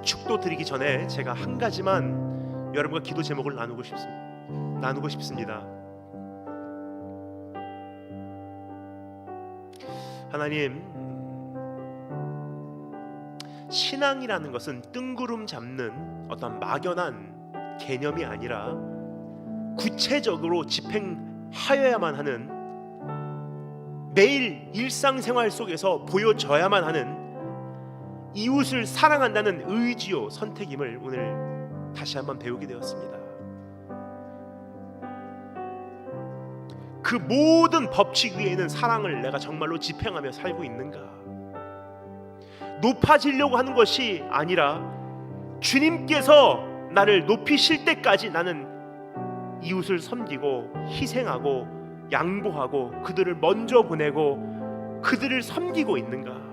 축도 드리기 전에 제가 한 가지만 여러분과 기도 제목을 나누고 싶습니다. 하나님, 신앙이라는 것은 뜬구름 잡는 어떤 막연한 개념이 아니라 구체적으로 집행하여야만 하는, 매일 일상생활 속에서 보여져야만 하는 이웃을 사랑한다는 의지요 선택임을 오늘 다시 한번 배우게 되었습니다. 그 모든 법칙 위에는 사랑을 내가 정말로 집행하며 살고 있는가? 높아지려고 하는 것이 아니라 주님께서 나를 높이실 때까지 나는 이웃을 섬기고 희생하고 양보하고 그들을 먼저 보내고 그들을 섬기고 있는가?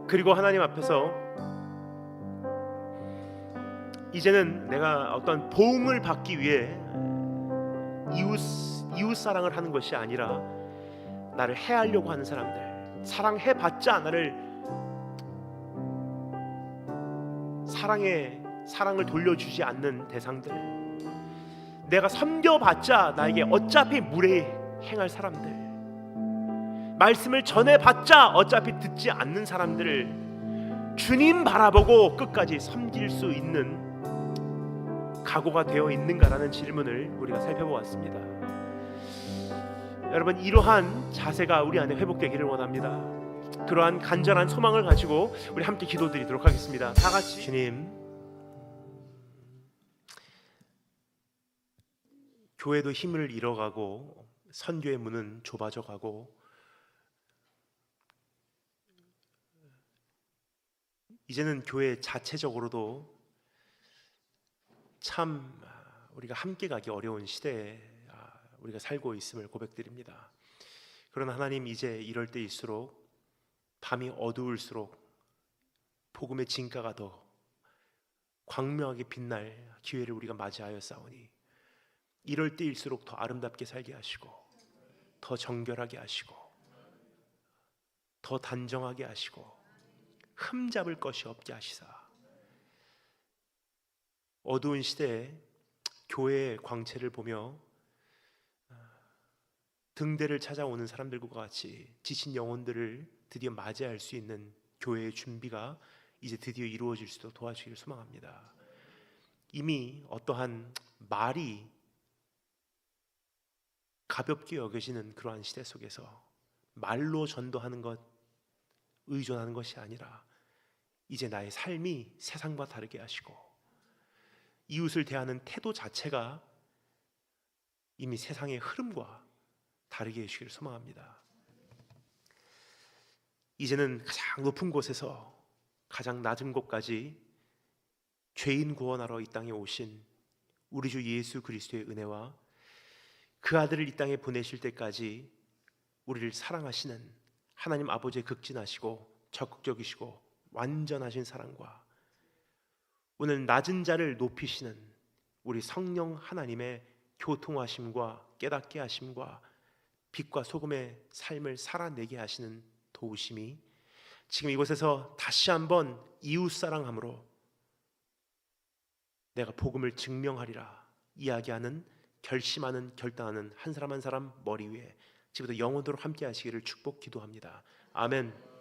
그리고 하나님 앞에서 이제는 내가 어떤 보응을 받기 위해 이웃 사랑을 하는 것이 아니라 나를 해하려고 하는 사람들, 사랑해봤자 나를 사랑을 돌려주지 않는 대상들, 내가 섬겨봤자 나에게 어차피 무례행할 사람들, 말씀을 전해봤자 어차피 듣지 않는 사람들을 주님 바라보고 끝까지 섬길 수 있는 각오가 되어 있는가라는 질문을 우리가 살펴보았습니다. 여러분, 이러한 자세가 우리 안에 회복되기를 원합니다. 그러한 간절한 소망을 가지고 우리 함께 기도드리도록 하겠습니다. 다 같이. 주님, 교회도 힘을 잃어가고 선교의 문은 좁아져 가고 이제는 교회 자체적으로도 참 우리가 함께 가기 어려운 시대에 우리가 살고 있음을 고백드립니다. 그러나 하나님, 이제 이럴 때일수록, 밤이 어두울수록 복음의 진가가 더 광명하게 빛날 기회를 우리가 맞이하여 싸우니 이럴 때일수록 더 아름답게 살게 하시고 더 정결하게 하시고 더 단정하게 하시고 흠잡을 것이 없게 하시사 어두운 시대에 교회의 광채를 보며 등대를 찾아오는 사람들과 같이 지친 영혼들을 드디어 맞이할 수 있는 교회의 준비가 이제 드디어 이루어질 수 있도록 도와주기를 소망합니다. 이미 어떠한 말이 가볍게 여겨지는 그러한 시대 속에서 말로 전도하는 것, 의존하는 것이 아니라 이제 나의 삶이 세상과 다르게 하시고 이웃을 대하는 태도 자체가 이미 세상의 흐름과 다르게 해주기를 소망합니다. 이제는 가장 높은 곳에서 가장 낮은 곳까지 죄인 구원하러 이 땅에 오신 우리 주 예수 그리스도의 은혜와 그 아들을 이 땅에 보내실 때까지 우리를 사랑하시는 하나님 아버지의 극진하시고 적극적이시고 완전하신 사랑과 오늘 낮은 자를 높이시는 우리 성령 하나님의 교통하심과 깨닫게 하심과 빛과 소금의 삶을 살아내게 하시는 도우심이 지금 이곳에서 다시 한번 이웃사랑함으로 내가 복음을 증명하리라 이야기하는, 결심하는, 결단하는 한 사람 한 사람 머리 위에 지금부터 영원토록 함께 하시기를 축복 기도합니다. 아멘.